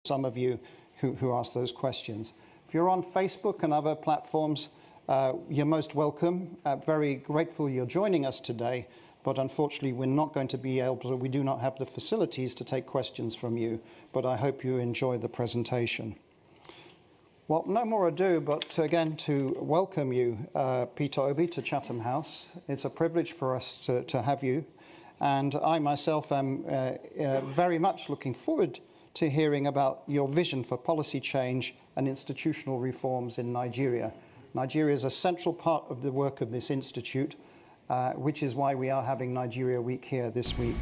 some of you who asked those questions. If you're on Facebook and other platforms, you're most welcome. Very grateful you're joining us today, but unfortunately we're not going to be able to, we do not have the facilities to take questions from you, but I hope you enjoy the presentation. Well, no more ado, but again to welcome you, Peter Obi, to Chatham House. It's a privilege for us to have you, and I myself am very much looking forward to hearing about your vision for policy change and institutional reforms in Nigeria. Nigeria is a central part of the work of this institute, which is why we are having Nigeria Week here this week.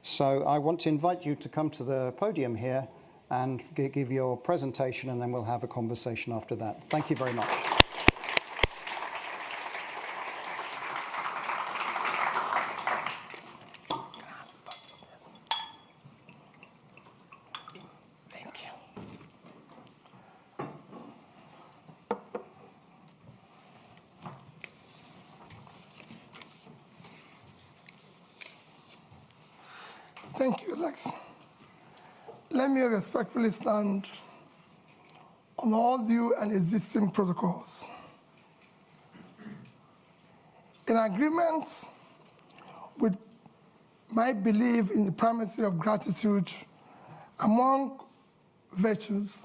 So I want to invite you to come to the podium here and give your presentation, and then we'll have a conversation after that. Thank you very much. Thank you. Thank you, Lex. Let me respectfully stand on all due and existing protocols. In agreement with my belief in the primacy of gratitude among virtues,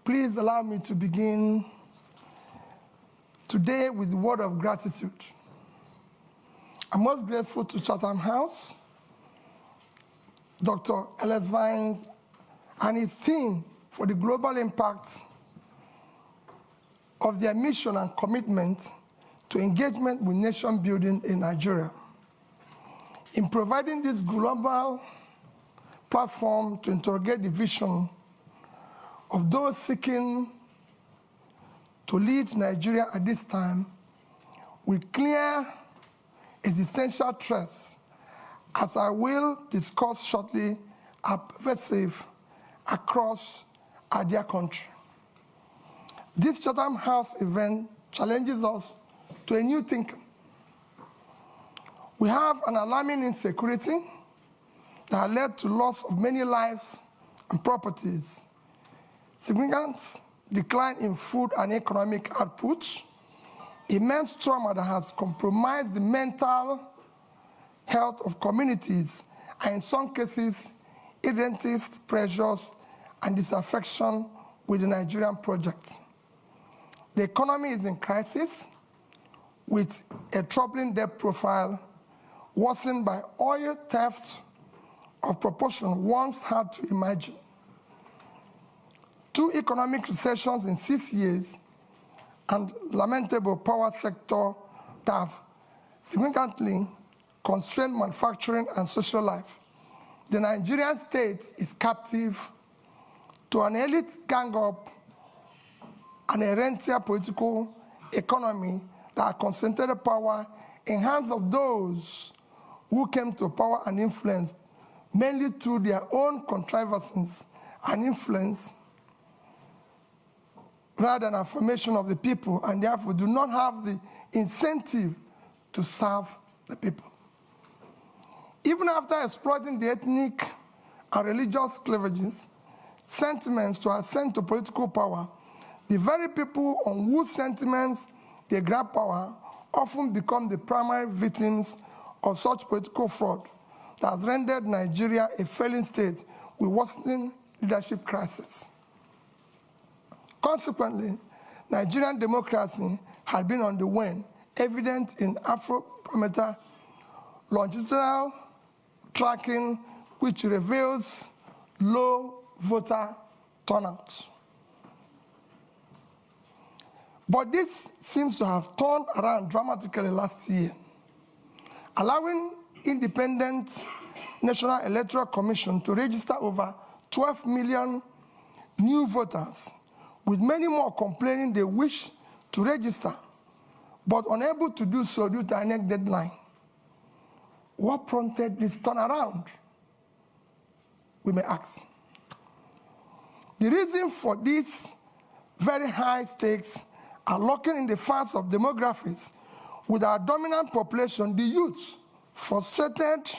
please allow me to begin today with the word of gratitude. I'm most grateful to Chatham House, Dr. Ellis Vines and his team for the global impact of their mission and commitment to engagement with nation building in Nigeria. In providing this global platform to interrogate the vision of those seeking to lead Nigeria at this time with clear existential threats, as I will discuss shortly, are pervasive across our dear country. This Chatham House event challenges us to a new thinking. We have an alarming insecurity that led to loss of many lives and properties, significant decline in food and economic output, immense trauma that has compromised the mental health of communities, and in some cases, irredentive pressures and disaffection with the Nigerian project. The economy is in crisis, with a troubling debt profile worsened by oil theft of proportion once hard to imagine. 2 economic recessions in 6 years, and lamentable power sector that have significantly constrained manufacturing and social life. The Nigerian state is captive to an elite gang-up and a rentier political economy that concentrated power in hands of those who came to power and influence mainly through their own contrivances and influence rather than affirmation of the people, and therefore do not have the incentive to serve the people. Even after exploiting the ethnic and religious cleavages, sentiments to ascend to political power, the very people on whose sentiments they grab power often become the primary victims of such political fraud that has rendered Nigeria a failing state with worsening leadership crisis. Consequently, Nigerian democracy had been on the wane, evident in Afrobarometer longitudinal tracking, which reveals low voter turnout. But this seems to have turned around dramatically last year, allowing independent National Electoral Commission to register over 12 million new voters, with many more complaining they wish to register, but unable to do so due to INEC deadline. What prompted this turnaround? We may ask. The reason for these very high stakes are lurking in the facts of demographics, with our dominant population, the youth, frustrated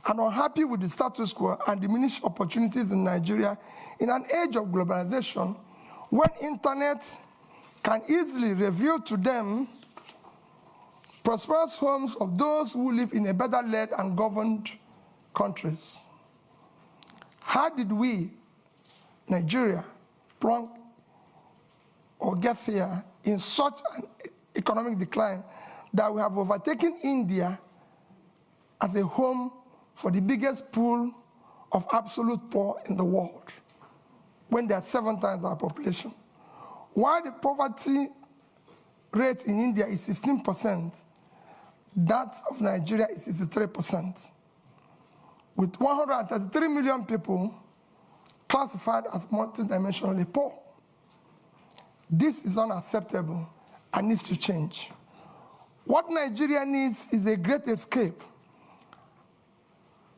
and unhappy with the status quo and diminished opportunities in Nigeria in an age of globalization, when internet can easily reveal to them prosperous homes of those who live in a better led and governed countries. How did we, Nigeria, plunk or get here in such an economic decline that we have overtaken India as a home for the biggest pool of absolute poor in the world, when they are 7 times our population? While the poverty rate in India is 16%, that of Nigeria is 63%, with 133 million people classified as multidimensionally poor. This is unacceptable and needs to change. What Nigeria needs is a great escape.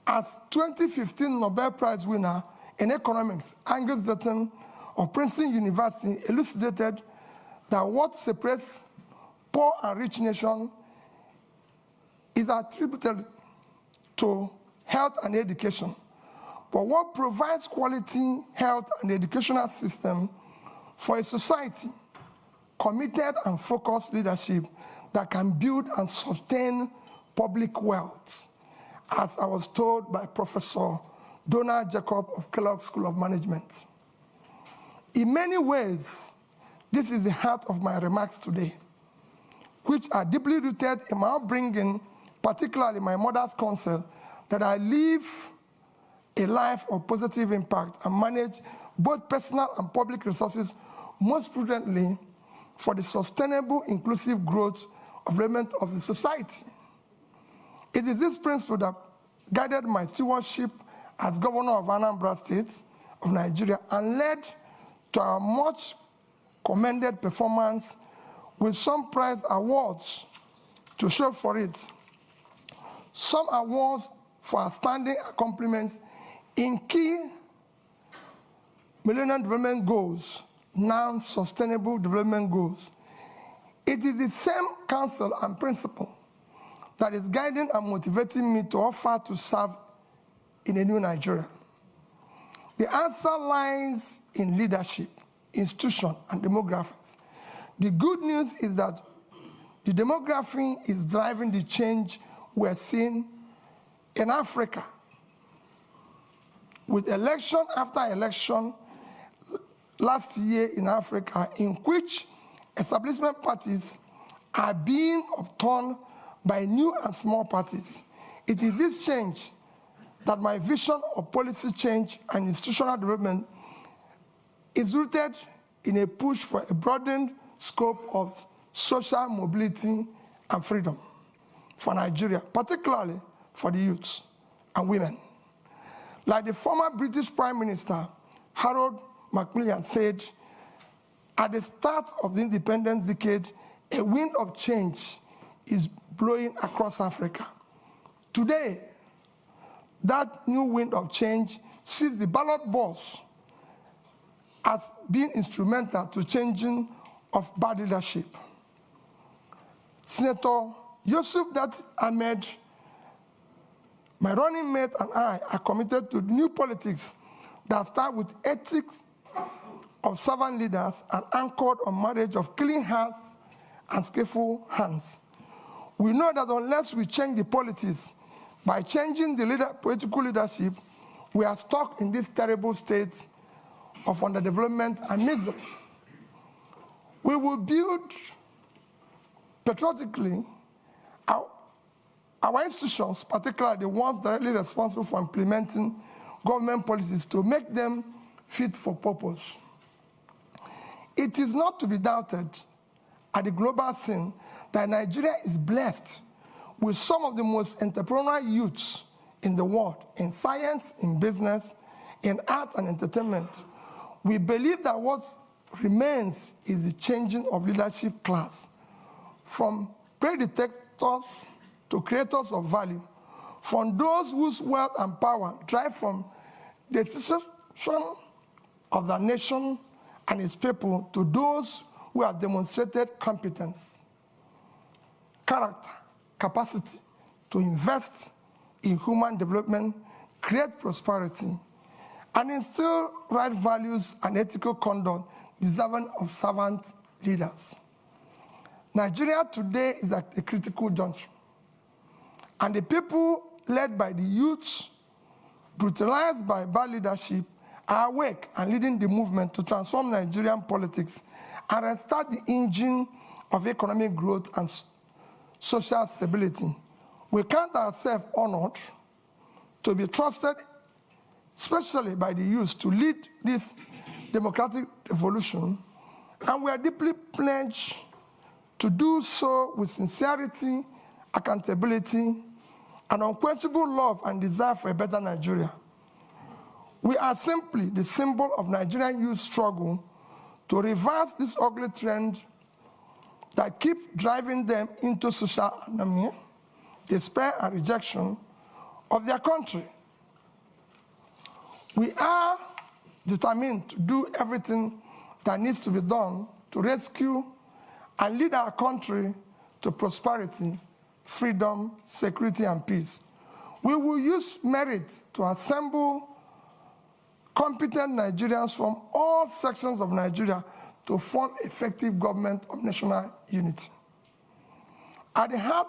As 2015 Nobel Prize winner in economics, Angus Deaton of Princeton University elucidated that what separates poor and rich nations is attributed to health and education. But what provides quality health and educational system for a society, committed and focused leadership that can build and sustain public wealth, as I was told by Professor Donald Jacob of Kellogg School of Management. In many ways, this is the heart of my remarks today, which are deeply rooted in my upbringing, particularly my mother's counsel, that I live a life of positive impact and manage both personal and public resources most prudently for the sustainable, inclusive growth of development of the society. It is this principle that guided my stewardship as governor of Anambra State of Nigeria and led to our much commended performance with some prize awards to show for it. Some awards for outstanding accomplishments in key Millennium Development Goals, now Sustainable Development Goals. It is the same counsel and principle that is guiding and motivating me to offer to serve in a new Nigeria. The answer lies in leadership, institution, and demographics. The good news is that the demography is driving the change we're seeing in Africa, with election after election last year in Africa, in which establishment parties are being upturned by new and small parties. It is this change that my vision of policy change and institutional development is rooted in a push for a broadened scope of social mobility and freedom for Nigeria, particularly for the youths and women. Like the former British Prime Minister, Harold Macmillan, said, at the start of the independence decade, a wind of change is blowing across Africa. Today, that new wind of change sees the ballot box as being instrumental to changing of bad leadership. Senator Yusuf Dat Ahmed, my running mate, and I are committed to new politics that start with ethics of servant leaders and anchored on marriage of clean hearts and skillful hands. We know that unless we change the politics by changing the political leadership, we are stuck in this terrible state of underdevelopment and misery. We will build patriotically our institutions, particularly the ones directly responsible for implementing government policies, to make them fit for purpose. It is not to be doubted at the global scene that Nigeria is blessed with some of the most entrepreneurial youths in the world, in science, in business, in art and entertainment. We believe that what remains is the changing of leadership class, from predictors to creators of value, from those whose wealth and power drive from the institution of the nation and its people to those who have demonstrated competence, character, capacity to invest, in human development, create prosperity, and instill right values and ethical conduct deserving of servant leaders. Nigeria today is at a critical juncture, and the people led by the youth, brutalized by bad leadership, are awake and leading the movement to transform Nigerian politics and restart the engine of economic growth and social stability. We count ourselves honored to be trusted, especially by the youth, to lead this democratic revolution, and we are deeply pledged to do so with sincerity, accountability, and unquenchable love and desire for a better Nigeria. We are simply the symbol of Nigerian youth struggle to reverse this ugly trend that keeps driving them into social anomia, despair, and rejection of their country. We are determined to do everything that needs to be done to rescue and lead our country to prosperity, freedom, security, and peace. We will use merit to assemble competent Nigerians from all sections of Nigeria to form effective government of national unity. At the heart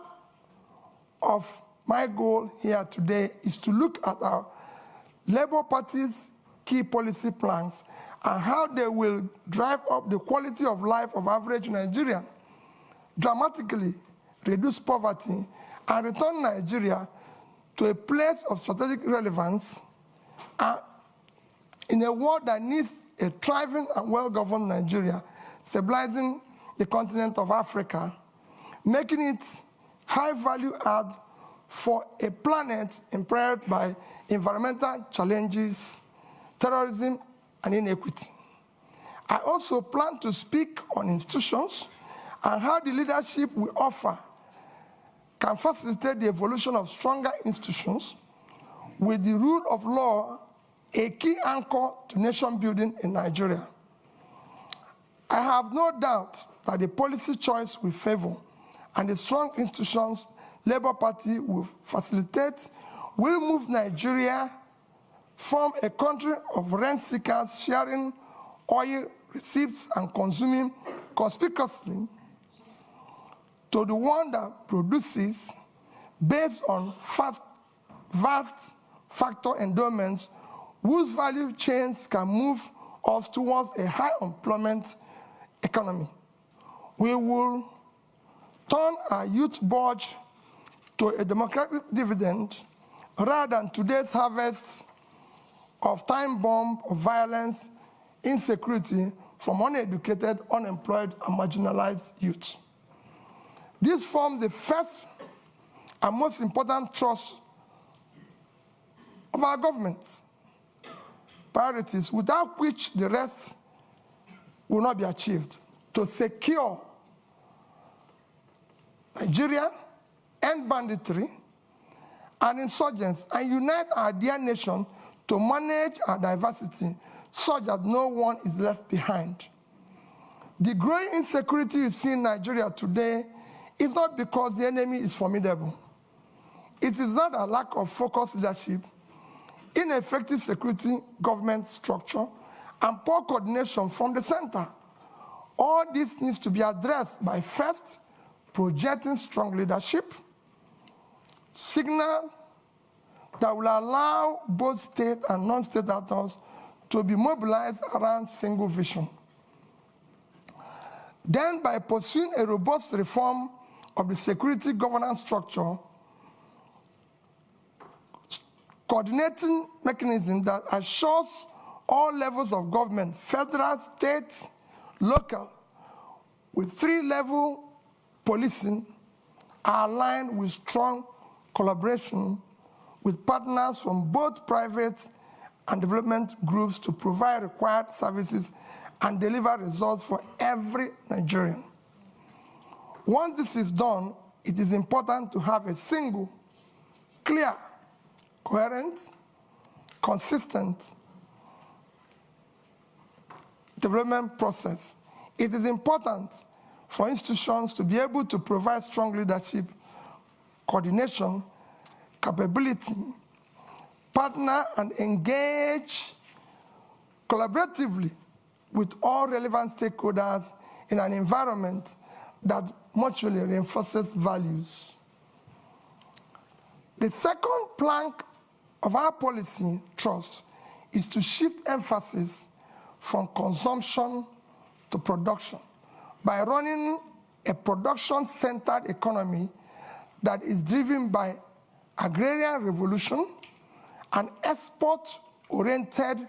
of my goal here today is to look at our Labour Party's key policy plans and how they will drive up the quality of life of average Nigerian, dramatically reduce poverty, and return Nigeria to a place of strategic relevance in a world that needs a thriving and well-governed Nigeria, stabilizing the continent of Africa, making it high-value add for a planet impaired by environmental challenges, terrorism, and inequity. I also plan to speak on institutions and how the leadership we offer can facilitate the evolution of stronger institutions with the rule of law a key anchor to nation building in Nigeria. I have no doubt that the policy choice we favor and the strong institutions Labour Party will facilitate will move Nigeria from a country of rent seekers sharing oil receipts and consuming conspicuously to the one that produces based on vast factor endowments whose value chains can move us towards a high employment economy. We will turn our youth budget to a democratic dividend rather than today's harvest of time bomb of violence, insecurity from uneducated, unemployed, and marginalized youth. This forms the first and most important thrust of our government priorities, without which the rest will not be achieved, to secure Nigeria, end banditry and insurgents, and unite our dear nation to manage our diversity such that no one is left behind. The growing insecurity you see in Nigeria today is not because the enemy is formidable. It is not a lack of focused leadership, ineffective security government structure, and poor coordination from the center. All this needs to be addressed by first projecting strong leadership, signal that will allow both state and non-state actors to be mobilized around single vision. Then by pursuing a robust reform of the security governance structure, coordinating mechanism that assures all levels of government, federal, state, local, with three-level policing are aligned with strong collaboration with partners from both private and development groups to provide required services and deliver results for every Nigerian. Once this is done, it is important to have a single, clear, coherent, consistent development process. It is important for institutions to be able to provide strong leadership, coordination, capability, partner and engage collaboratively with all relevant stakeholders in an environment that mutually reinforces values. The second plank of our policy thrust is to shift emphasis from consumption to production by running a production-centered economy that is driven by agrarian revolution and export-oriented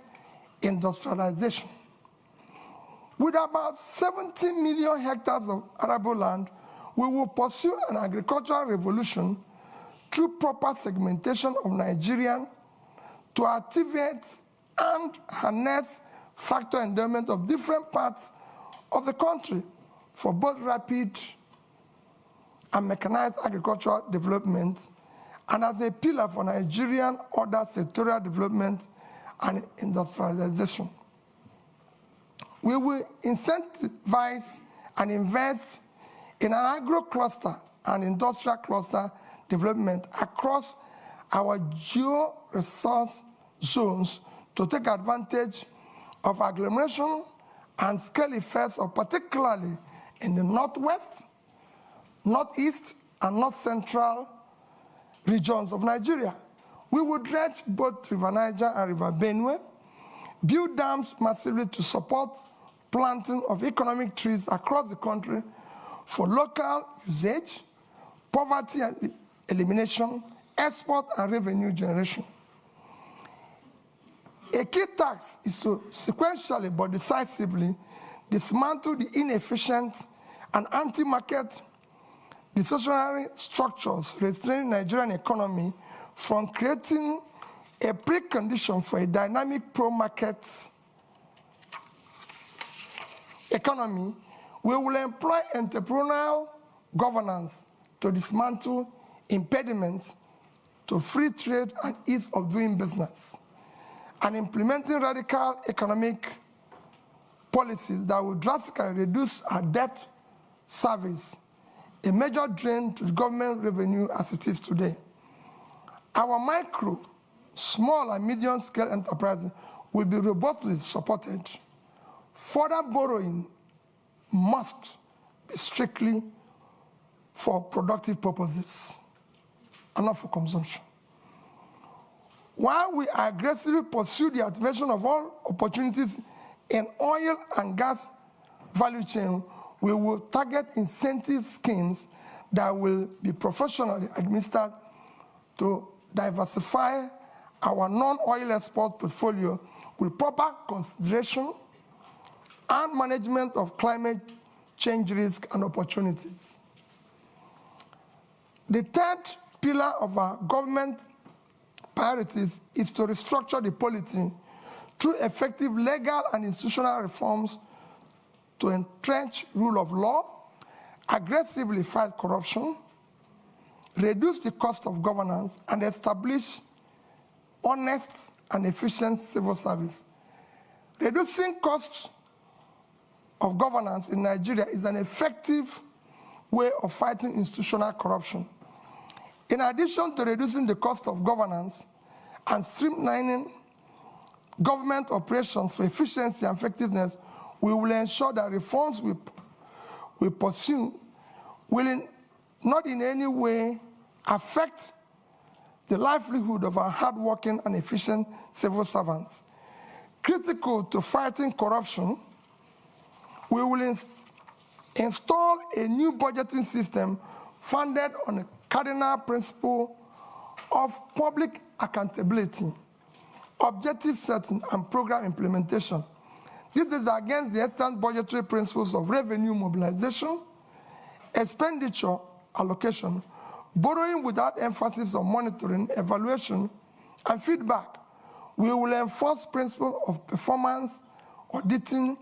industrialization. With about 70 million hectares of arable land, we will pursue an agricultural revolution through proper segmentation of Nigerian to activate and harness factor endowment of different parts of the country for both rapid and mechanized agricultural development, and as a pillar for Nigerian other sectorial development and industrialization. We will incentivize and invest in an agro-cluster and industrial cluster development across our geo-resource zones to take advantage of agglomeration and scale effects, of particularly in the northwest, northeast, and north central regions of Nigeria. We will dredge both River Niger and River Benue, build dams massively to support planting of economic trees across the country for local usage, poverty and elimination, export and revenue generation. A key task is to sequentially but decisively dismantle the inefficient and anti-market distortionary structures restraining the Nigerian economy from creating a precondition for a dynamic pro-market economy. We will employ entrepreneurial governance to dismantle impediments to free trade and ease of doing business, and implementing radical economic policies that will drastically reduce our debt service, a major drain to the government revenue as it is today. Our micro, small and medium-scale enterprises will be robustly supported. Further borrowing must be strictly for productive purposes and not for consumption. While we aggressively pursue the activation of all opportunities in oil and gas value chain, we will target incentive schemes that will be professionally administered to diversify our non-oil export portfolio with proper consideration and management of climate change risk and opportunities. The third pillar of our government priorities is to restructure the polity through effective legal and institutional reforms to entrench rule of law, aggressively fight corruption, reduce the cost of governance, and establish honest and efficient civil service. Reducing costs of governance in Nigeria is an effective way of fighting institutional corruption. In addition to reducing the cost of governance and streamlining government operations for efficiency and effectiveness, we will ensure that reforms we pursue will not in any way affect the livelihood of our hardworking and efficient civil servants. Critical to fighting corruption, we will install a new budgeting system founded on a cardinal principle of public accountability, objective setting, and program implementation. This is against the extant budgetary principles of revenue mobilization, expenditure allocation, borrowing without emphasis on monitoring, evaluation, and feedback. We will enforce principles of performance, auditing,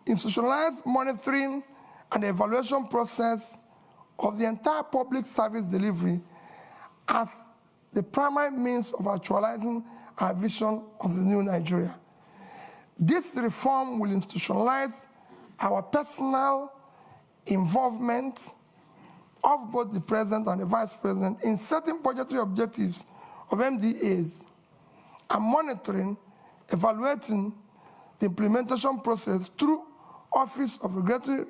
institutionalized monitoring, and evaluation process of the entire public service delivery as the primary means of actualizing our vision of the new Nigeria. This reform will institutionalize our personal involvement of both the President and the Vice President in setting budgetary objectives of MDAs, and monitoring, evaluating the implementation process through Office of Regulatory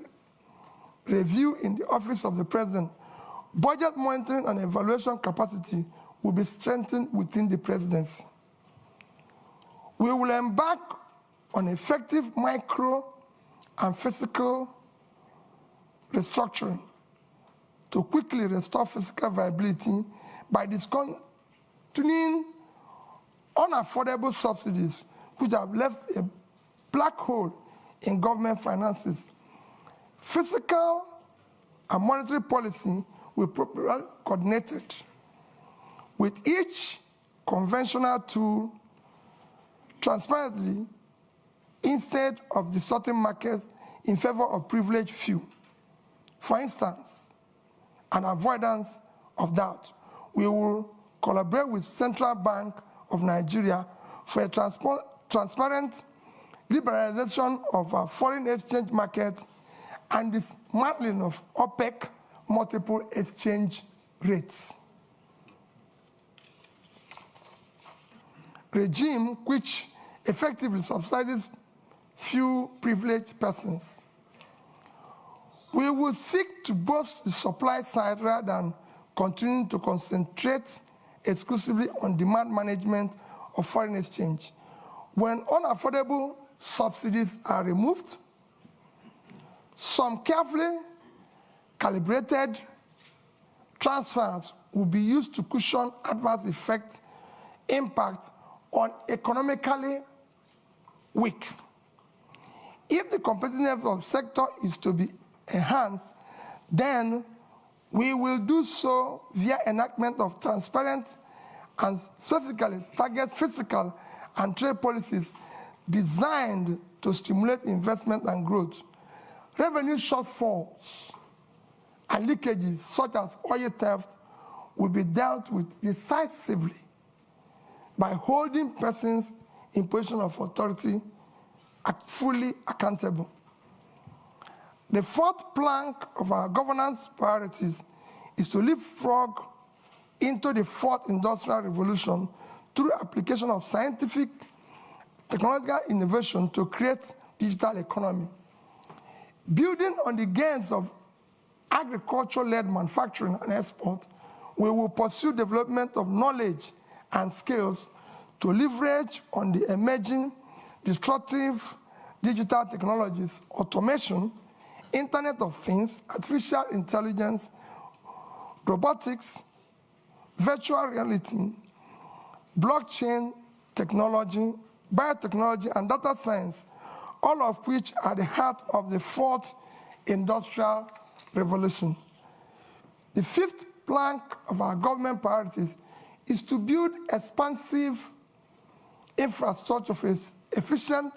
Review in the Office of the President. Budget monitoring and evaluation capacity will be strengthened within the presidency. We will embark on effective micro and physical restructuring to quickly restore physical viability by discontinuing unaffordable subsidies which have left a black hole in government finances. Fiscal and monetary policy will be properly coordinated with each conventional tool transparently instead of distorting markets in favor of privileged few. For instance, an avoidance of doubt, we will collaborate with Central Bank of Nigeria for a transparent liberalization of our foreign exchange market and dismantling of OPEC multiple exchange rates. Regime which effectively subsidizes few privileged persons. We will seek to boost the supply side rather than continuing to concentrate exclusively on demand management of foreign exchange. When unaffordable subsidies are removed, some carefully calibrated transfers will be used to cushion adverse impact on economically weak. If the competitiveness of the sector is to be enhanced, then we will do so via enactment of transparent and specifically target fiscal and trade policies designed to stimulate investment and growth. Revenue shortfalls and leakages such as oil theft will be dealt with decisively by holding persons in position of authority fully accountable. The fourth plank of our governance priorities is to leapfrog into the fourth industrial revolution through application of scientific technological innovation to create digital economy. Building on the gains of agriculture-led manufacturing and export, we will pursue development of knowledge and skills to leverage on the emerging disruptive digital technologies, automation, Internet of Things, artificial intelligence, robotics, virtual reality, blockchain technology, biotechnology, and data science, all of which are the heart of the fourth industrial revolution. The fifth plank of our government priorities is to build expansive infrastructure for efficient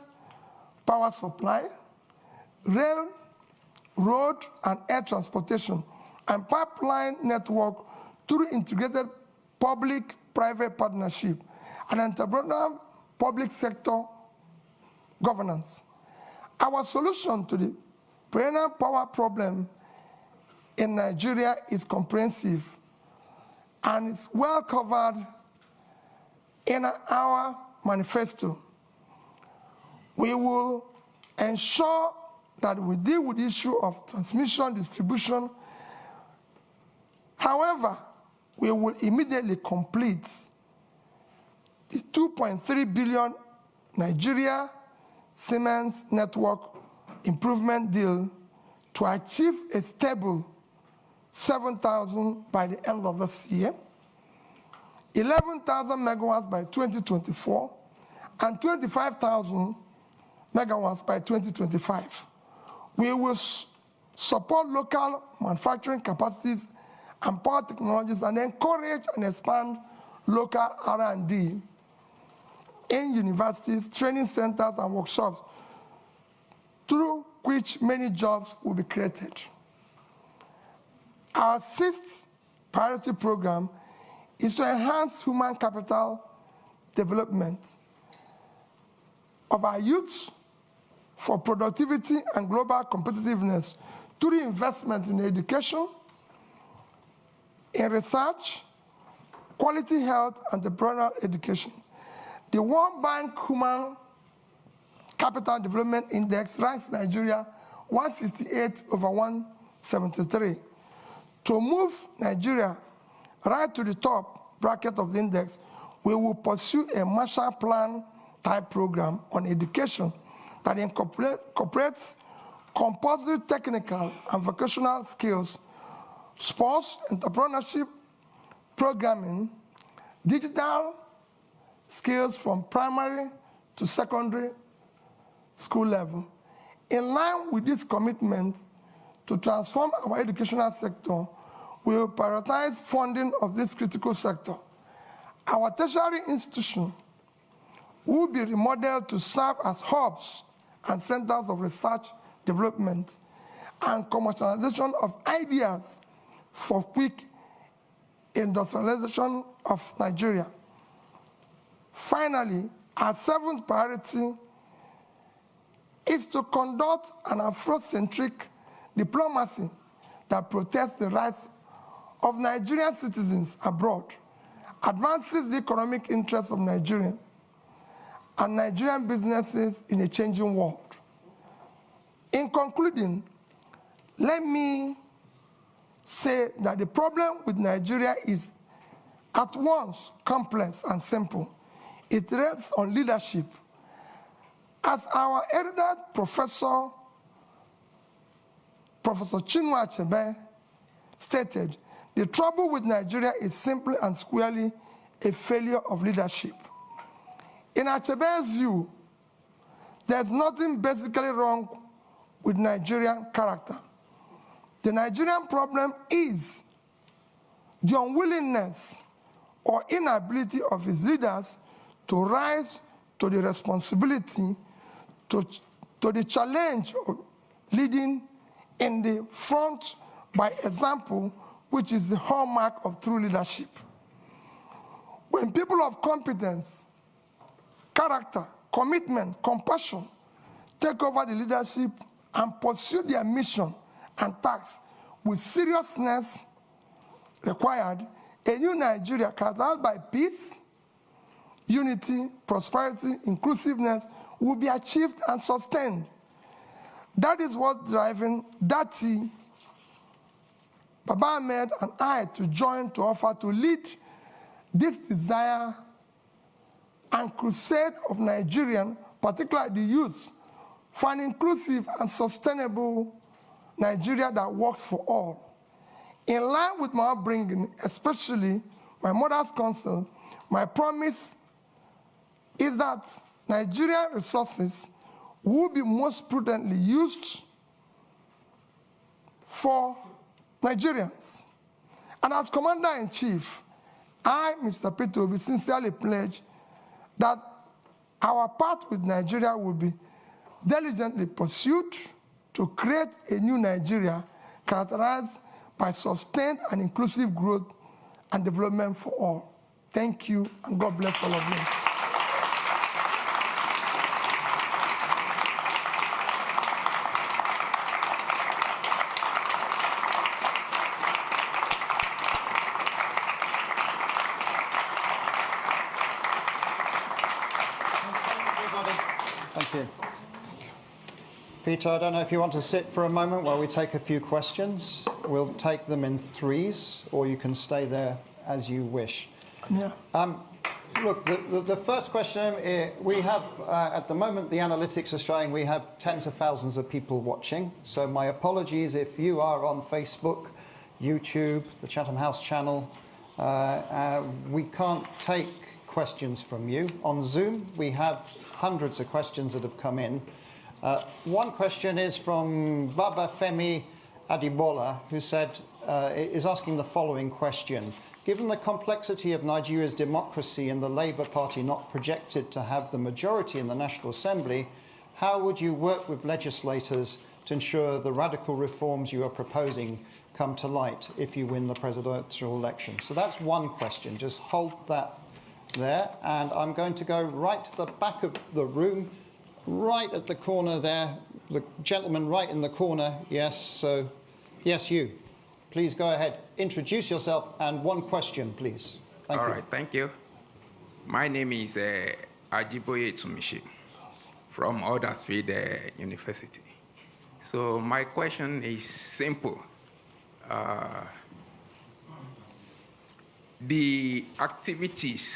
power supply, rail, road, and air transportation, and pipeline network through integrated public-private partnership and entrepreneurial public sector governance. Our solution to the perennial power problem in Nigeria is comprehensive and it's well covered in our manifesto. We will ensure that we deal with the issue of transmission, distribution. However, we will immediately complete the 2.3 billion Nigeria Siemens network improvement deal to achieve a stable 7,000 by the end of this year, 11,000 megawatts by 2024, and 25,000 megawatts by 2025. We will support local manufacturing capacities and power technologies and encourage and expand local R&D in universities, training centers, and workshops, through which many jobs will be created. Our sixth priority program is to enhance human capital development of our youth for productivity and global competitiveness through investment in education, in research, quality health, and entrepreneurial education. The World Bank Human Capital Development Index ranks Nigeria 168 over 173. To move Nigeria right to the top bracket of the index, we will pursue a Marshall Plan type program on education that incorporates compulsory technical and vocational skills, sports, entrepreneurship, programming, digital skills from primary to secondary school level. In line with this commitment to transform our educational sector, we will prioritize funding of this critical sector. Our tertiary institution will be remodeled to serve as hubs and centers of research, development, and commercialization of ideas for quick industrialization of Nigeria. Finally, our seventh priority is to conduct an Afrocentric diplomacy that protects the rights of Nigerian citizens abroad, advances the economic interests of Nigerians and Nigerian businesses in a changing world. In concluding, let me say that the problem with Nigeria is at once complex and simple. It rests on leadership. As our erudite Professor Chinua Achebe stated, the trouble with Nigeria is simply and squarely a failure of leadership. In Achebe's view, there's nothing basically wrong with Nigerian character. The Nigerian problem is the unwillingness or inability of his leaders to rise to the responsibility, to the challenge of leading in the front by example, which is the hallmark of true leadership. When people of competence, character, commitment, compassion take over the leadership and pursue their mission and tasks with seriousness required, a new Nigeria characterized by peace, unity, prosperity, inclusiveness will be achieved and sustained. That is what's driving Dati, Baba Ahmed, and I to join to offer to lead this desire and crusade of Nigerian, particularly the youth, for an inclusive and sustainable Nigeria that works for all. In line with my upbringing, especially my mother's counsel, my promise is that Nigerian resources will be most prudently used for Nigerians. And as Commander-in-Chief, I, Mr. Peter, will be sincerely pledged that our path with Nigeria will be diligently pursued to create a new Nigeria characterized by sustained and inclusive growth and development for all. Thank you, and God bless all of you. Thank you. Peter, I don't know if you want to sit for a moment while we take a few questions. We'll take them in threes, or you can stay there as you wish. Yeah. Look, the first question, we have, at the moment, the analytics are showing we have tens of thousands of people watching. So my apologies if you are on Facebook, YouTube, the Chatham House channel. We can't take questions from you. On Zoom, we have hundreds of questions that have come in. One question is from Baba Femi Adibola, who said, is asking the following question. Given the complexity of Nigeria's democracy and the Labour Party not projected to have the majority in the National Assembly, how would you work with legislators to ensure the radical reforms you are proposing come to light if you win the presidential election? So that's one question. Just hold that there. And I'm going to go right to the back of the room, right at the corner there. The gentleman right in the corner. Yes, so yes, you. Please go ahead. Introduce yourself and one question, please. Thank you. All right, thank you. My name is Ajiboye Tumishi from Huddersfield University. So my question is simple. The activities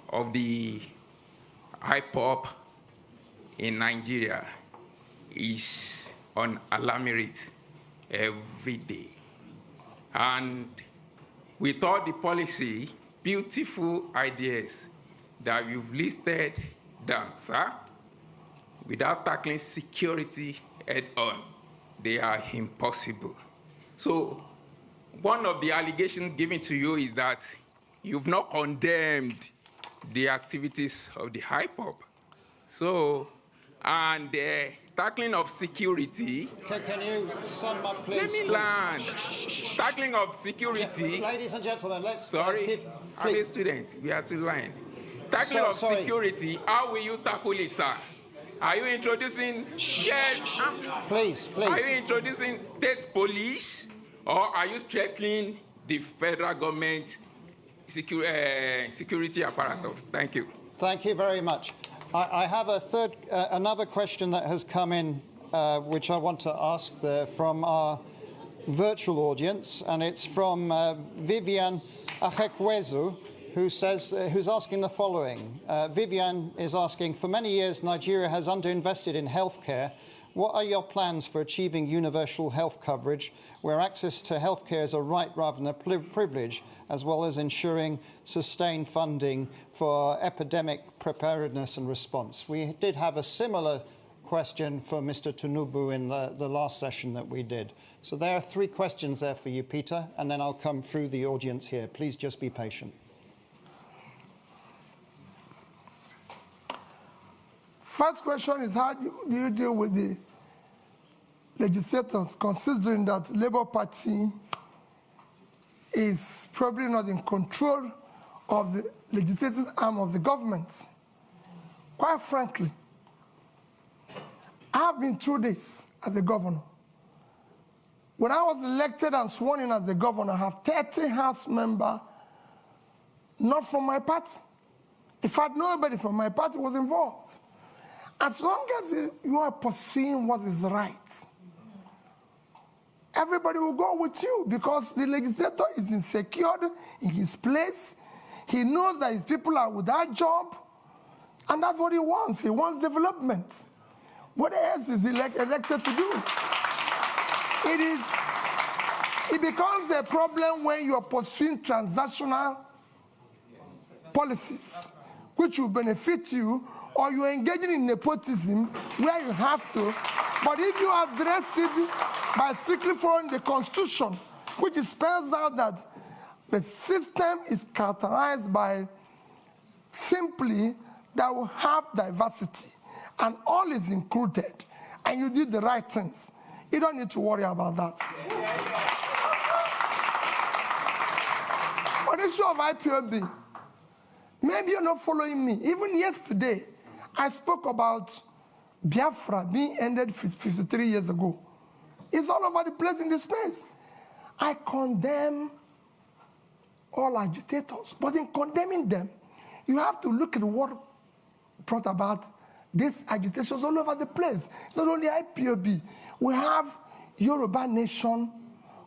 of the IPOP in Nigeria is on alarming rate every day. And with all the policy, beautiful ideas that you've listed down, sir, without tackling security head on, they are impossible. So one of the allegations given to you is that you've not condemned the activities of the IPOP. So, and tackling of security. Can you sum up, please? Let me land. Tackling of security. Ladies and gentlemen, let's. Sorry, I'm a student. We are to line. Tackling of security. How will you tackle it, sir? Are you introducing? Yes. Please. Are you introducing state police, or are you strengthening the federal government security apparatus? Thank you. Thank you very much. I have another question that has come in, which I want to ask from our virtual audience, and it's from Vivian Achekwezu, who's asking the following. Vivian is asking, for many years, Nigeria has underinvested in healthcare. What are your plans for achieving universal health coverage, where access to healthcare is a right rather than a privilege, as well as ensuring sustained funding for epidemic preparedness and response? We did have a similar question for Mr. Tunubu in the last session that we did. So there are 3 questions there for you, Peter, and then I'll come through the audience here. Please just be patient. First question is, how do you deal with the legislators, considering that Labour Party is probably not in control of the legislative arm of the government? Quite frankly, I have been through this as the governor. When I was elected and sworn in as the governor, I have 30 House members not from my party. In fact, nobody from my party was involved. As long as you are pursuing what is right, everybody will go with you, because the legislator is insecure in his place. He knows that his people are without job, and that's what he wants. He wants development. What else is he elected to do? It becomes a problem when you are pursuing transactional policies, which will benefit you, or you're engaging in nepotism where you have to. But if you address it by strictly following the Constitution, which spells out that the system is characterized by simply that we have diversity and all is included, and you did the right things, you don't need to worry about that. On the issue of IPOB, maybe you're not following me. Even yesterday, I spoke about Biafra being ended 53 years ago. It's all over the place in the space. I condemn all agitators, but in condemning them, you have to look at what brought about these agitations all over the place. It's not only IPOB. We have Yoruba Nation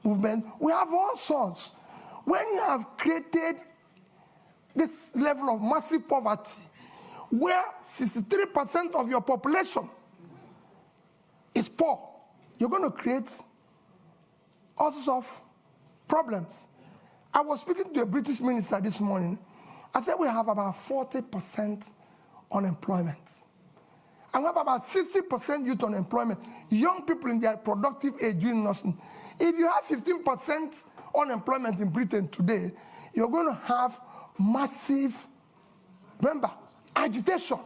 movement. We have all sorts. When you have created this level of massive poverty, where 63% of your population is poor, you're going to create all sorts of problems. I was speaking to a British minister this morning. I said we have about 40% unemployment. And we have about 60% youth unemployment, young people in their productive age doing nothing. If you have 15% unemployment in Britain today, you're going to have massive, remember, agitation.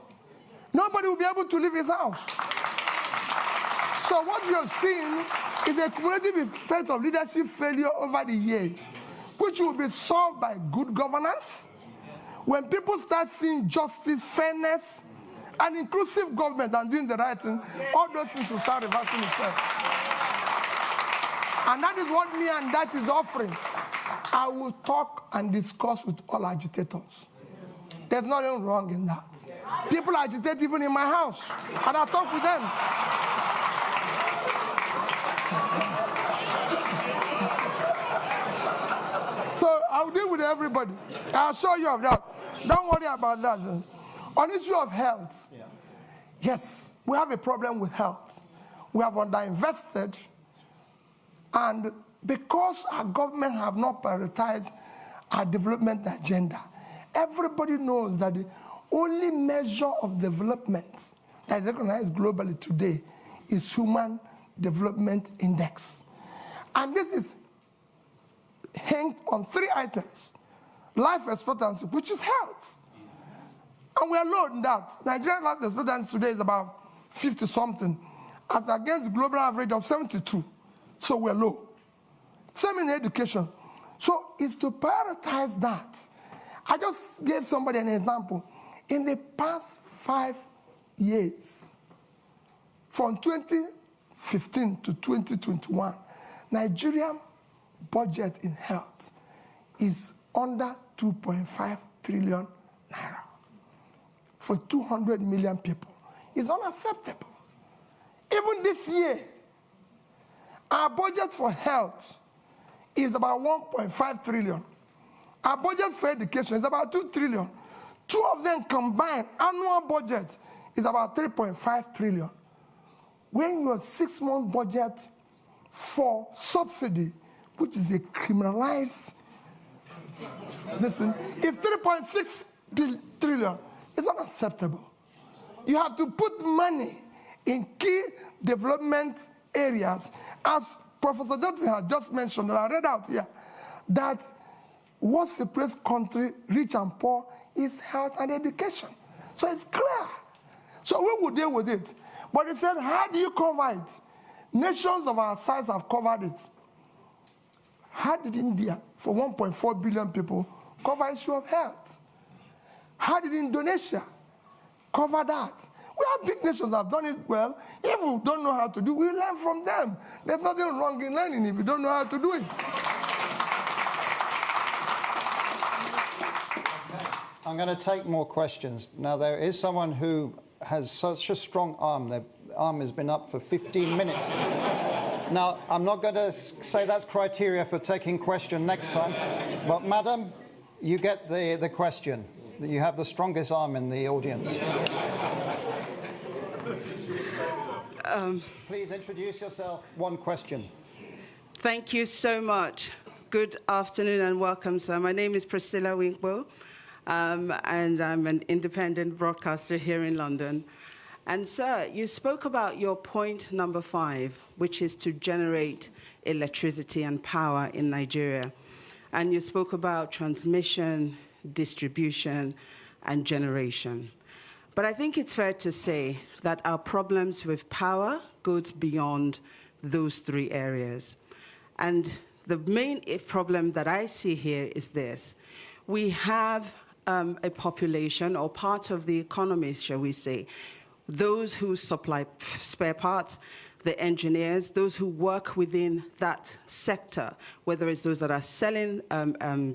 Nobody will be able to leave his house. So what you're seeing is a cumulative effect of leadership failure over the years, which will be solved by good governance. When people start seeing justice, fairness, and inclusive government and doing the right thing, all those things will start reversing itself. And that is what me and that is offering. I will talk and discuss with all agitators. There's nothing wrong in that. People agitate even in my house, and I talk with them. So I'll deal with everybody. I'll show you of that. Don't worry about that. On issue of health, yes, we have a problem with health. We have underinvested, and because our government have not prioritized our development agenda, everybody knows that the only measure of development that is recognized globally today is Human Development Index. And this is hinged on 3 items: life expectancy, which is health. And we are low in that. Nigerian life expectancy today is about 50-something, as against the global average of 72. So we're low. Same in education. So it's to prioritize that. I just gave somebody an example. In the past 5 years, from 2015 to 2021, Nigerian budget in health is under 2.5 trillion naira for 200 million people. It's unacceptable. Even this year, our budget for health is about 1.5 trillion. Our budget for education is about 2 trillion. 2 of them combined, annual budget is about 3.5 trillion. When your 6-month budget for subsidy, which is a criminalized, listen, if 3.6 trillion, it's unacceptable. You have to put money in key development areas, as Professor Johnson has just mentioned, and I read out here, that what separates country, rich and poor, is health and education. So it's clear. So we will deal with it. But he said, how do you cover it? Nations of our size have covered it. How did India, for 1.4 billion people, cover issue of health? How did Indonesia cover that? We have big nations that have done it well. If we don't know how to do it, we learn from them. There's nothing wrong in learning if you don't know how to do it. I'm going to take more questions. Now, there is someone who has such a strong arm. Their arm has been up for 15 minutes. Now, I'm not going to say that's criteria for taking question next time, but madam, you get the question. You have the strongest arm in the audience. Please introduce yourself. One question. Thank you so much. Good afternoon and welcome, sir. My name is Priscilla Winkbo, and I'm an independent broadcaster here in London. And sir, you spoke about your point number 5, which is to generate electricity and power in Nigeria. And you spoke about transmission, distribution, and generation. But I think it's fair to say that our problems with power goes beyond those 3 areas. And the main problem that I see here is this. We have a population, or part of the economy, shall we say, those who supply spare parts, the engineers, those who work within that sector, whether it's those that are selling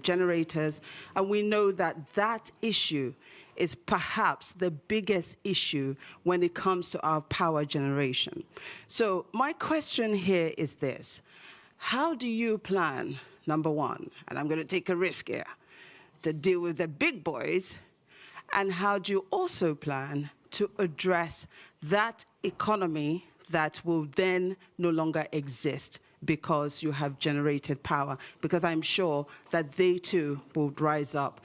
generators, and we know that that issue is perhaps the biggest issue when it comes to our power generation. So my question here is this: how do you plan, number 1, and I'm going to take a risk here, to deal with the big boys, and how do you also plan to address that economy that will then no longer exist because you have generated power? Because I'm sure that they too will rise up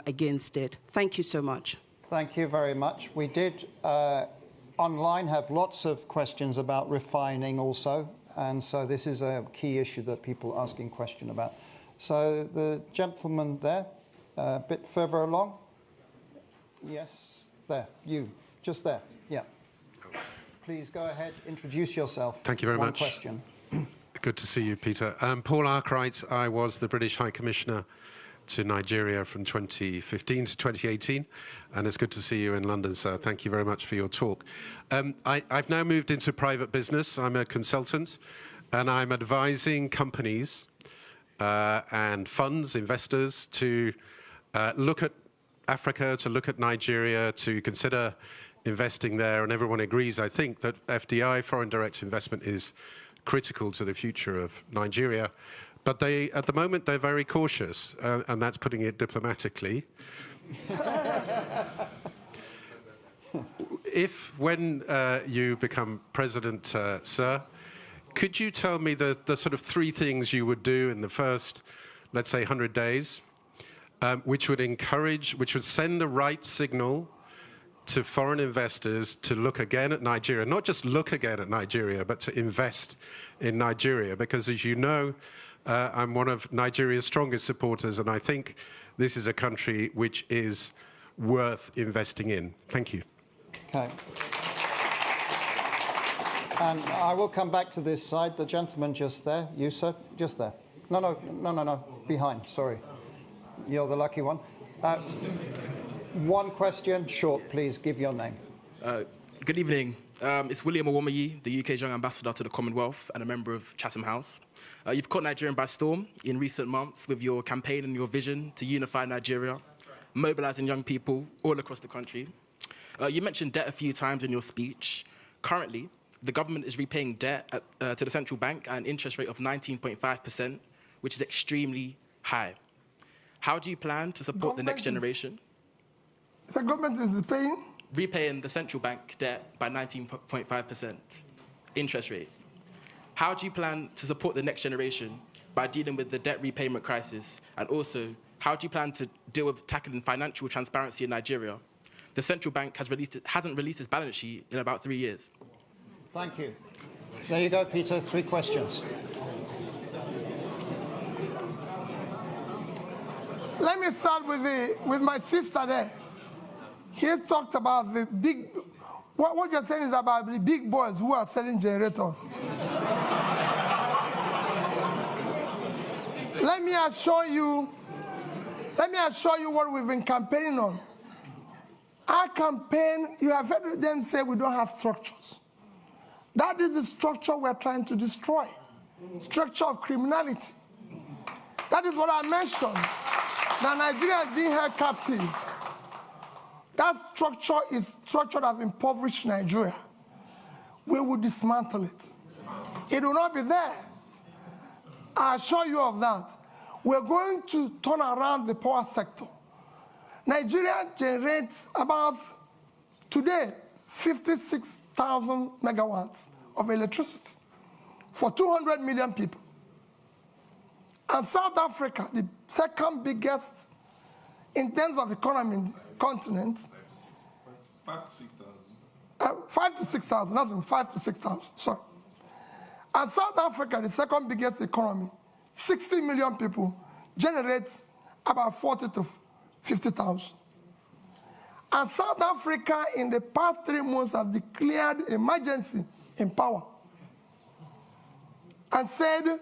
against it. Thank you so much. Thank you very much. We did online have lots of questions about refining also, and so this is a key issue that people are asking question about. So the gentleman there, a bit further along. Yes, there, you, just there, yeah. Please go ahead, introduce yourself. Thank you very much. One question. Good to see you, Peter. Paul Arkwright. I was the British High Commissioner to Nigeria from 2015 to 2018, and it's good to see you in London, sir. Thank you very much for your talk. I've now moved into private business. I'm a consultant, and I'm advising companies and funds, investors, to look at Africa, to look at Nigeria, to consider investing there. And everyone agrees, I think, that FDI, foreign direct investment, is critical to the future of Nigeria. But at the moment, they're very cautious, and that's putting it diplomatically. When you become president, sir, could you tell me the sort of 3 things you would do in the first, let's say, 100 days, which would send the right signal to foreign investors to look again at Nigeria, not just look again at Nigeria, but to invest in Nigeria? Because as you know, I'm one of Nigeria's strongest supporters, and I think this is a country which is worth investing in. Thank you. Okay. And I will come back to this side. The gentleman just there. You, sir? Just there. No. Behind, sorry. You're the lucky one. One question, short, please. Give your name. Good evening. It's William Owomayi, the UK's Young Ambassador to the Commonwealth and a member of Chatham House. You've caught Nigeria by storm in recent months with your campaign and your vision to unify Nigeria, mobilizing young people all across the country. You mentioned debt a few times in your speech. Currently, the government is repaying debt to the central bank at an interest rate of 19.5%, which is extremely high. How do you plan to support the next generation? The government is paying? Repaying the central bank debt by 19.5% interest rate. How do you plan to support the next generation by dealing with the debt repayment crisis? And also, how do you plan to deal with tackling financial transparency in Nigeria? The central bank hasn't released its balance sheet in about 3 years. Thank you. There you go, Peter. 3 questions. Let me start with my sister there. He talked about the big, what you're saying is about the big boys who are selling generators. Let me assure you what we've been campaigning on. Our campaign, you have heard them say we don't have structures. That is the structure we're trying to destroy. Structure of criminality. That is what I mentioned. That Nigeria is being held captive. That structure is structure that have impoverished Nigeria. We will dismantle it. It will not be there. I assure you of that. We're going to turn around the power sector. Nigeria generates about, today, 56,000 megawatts of electricity for 200 million people. And South Africa, the second biggest in terms of economy in the continent, 5 to 6,000. 5 to 6,000, that's 5 to 6,000, sorry. And South Africa, the second biggest economy, 60 million people, generates about 40 to 50,000. And South Africa, in the past 3 months, have declared emergency in power and said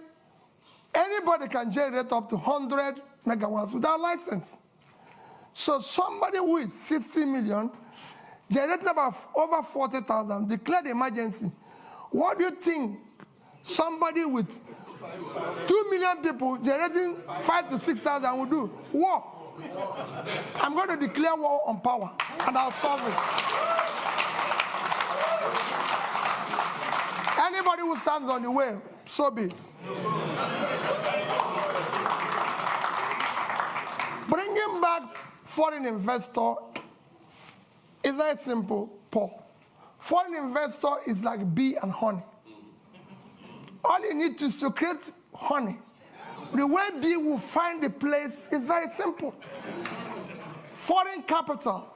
anybody can generate up to 100 megawatts without license. So somebody who is 60 million, generating about over 40,000, declared emergency. What do you think somebody with 2 million people generating 5 to 6,000 will do? War. I'm going to declare war on power, and I'll solve it. Anybody who stands on the way, so be it. Bringing back foreign investor is very simple, Paul. Foreign investor is like bee and honey. All you need is to create honey. The way bee will find the place is very simple. Foreign capital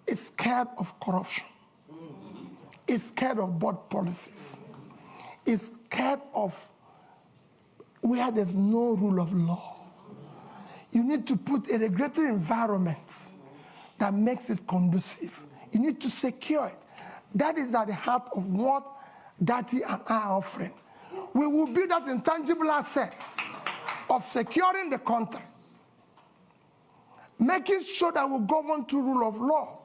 is scared of corruption. Is scared of bad policies. Is scared of where there's no rule of law. You need to put a regulatory environment that makes it conducive. You need to secure it. That is at the heart of what Dati and I are offering. We will build that intangible assets of securing the country, making sure that we govern to rule of law.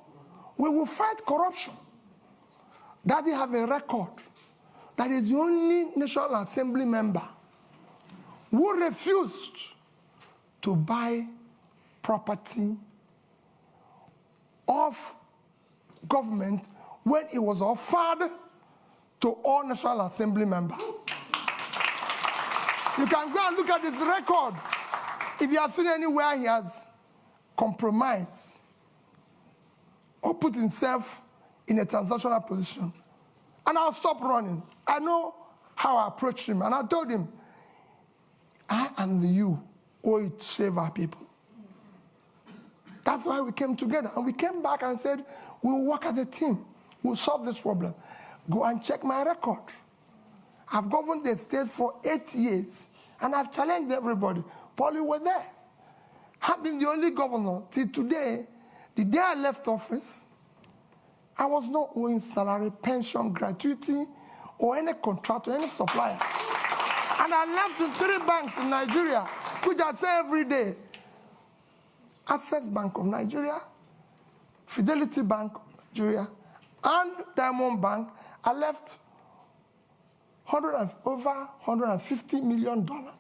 We will fight corruption. Dati have a record that is the only National Assembly member who refused to buy property of government when it was offered to all National Assembly members. You can go and look at his record. If you have seen anywhere he has compromised or put himself in a transactional position. And I'll stop running. I know how I approached him. And I told him, I and you owe it to save our people. That's why we came together. And we came back and said, we'll work as a team. We'll solve this problem. Go and check my record. I've governed the state for 8 years. And I've challenged everybody. Paul, you were there. I've been the only governor till today. The day I left office, I was not owing salary, pension, gratuity, or any contract to any supplier. And I left in 3 banks in Nigeria, which I say every day. Access Bank of Nigeria, Fidelity Bank of Nigeria, and Diamond Bank. I left over $150 million. I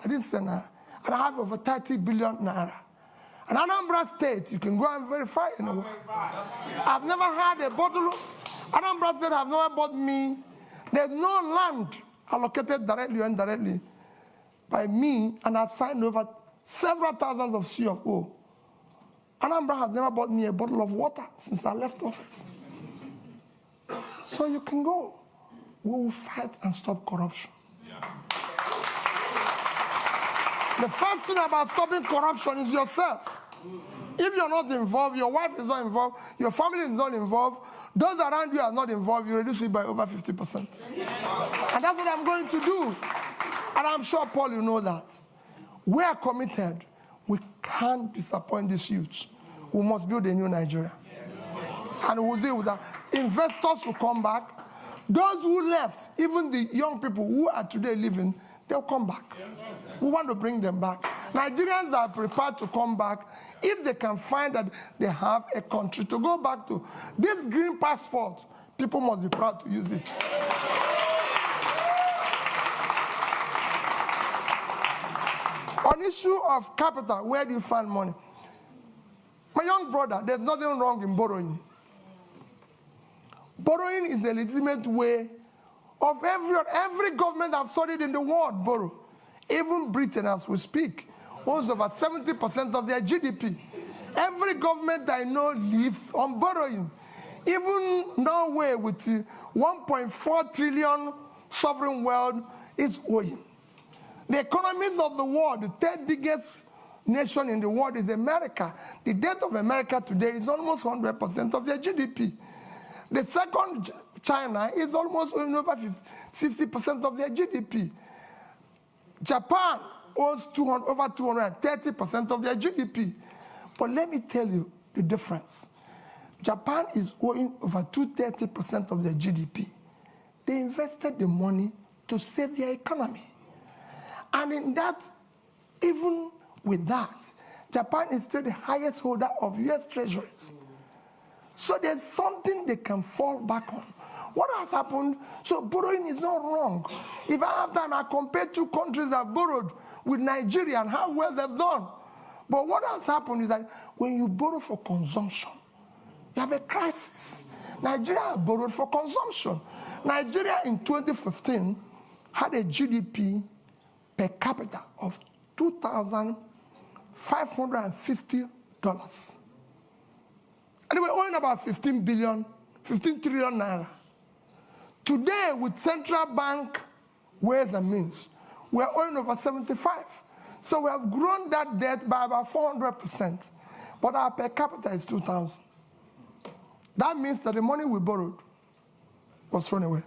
didn't say naira. And I have over 30 billion naira. And Anambra State, you can go and verify anywhere. I've never had a bottle. Anambra State have never bought me. There's no land allocated directly or indirectly by me, and I signed over several thousands of CFO. Anambra has never bought me a bottle of water since I left office. So you can go. We will fight and stop corruption. Yeah. The first thing about stopping corruption is yourself. If you're not involved, your wife is not involved, your family is not involved, those around you are not involved, you reduce it by over 50%. And that's what I'm going to do. And I'm sure, Paul, you know that. We are committed. We can't disappoint these youths. We must build a new Nigeria. And we'll deal with that. Investors will come back. Those who left, even the young people who are today living, they'll come back. We want to bring them back. Nigerians are prepared to come back if they can find that they have a country to go back to. This green passport, people must be proud to use it. On issue of capital, where do you find money? My young brother, there's nothing wrong in borrowing. Borrowing is a legitimate way of every government I've studied in the world borrow. Even Britain, as we speak, owns over 70% of their GDP. Every government I know lives on borrowing. Even Norway, with 1.4 trillion sovereign wealth, is owing. The economies of the world, the 3rd biggest nation in the world is America. The debt of America today is almost 100% of their GDP. The second, China, is almost over 60% of their GDP. Japan owes over 230% of their GDP. But let me tell you the difference. Japan is owing over 230% of their GDP. They invested the money to save their economy. And in that, even with that, Japan is still the highest holder of US treasuries. So there's something they can fall back on. What has happened? So borrowing is not wrong. If I have done, I compare 2 countries that have borrowed with Nigeria and how well they've done. But what has happened is that when you borrow for consumption, you have a crisis. Nigeria borrowed for consumption. Nigeria in 2015 had a GDP per capita of $2,550. And they were owing about 15 trillion naira. Today, with central bank ways and means, we're owing over 75. So we have grown that debt by about 400%. But our per capita is 2,000. That means that the money we borrowed was thrown away.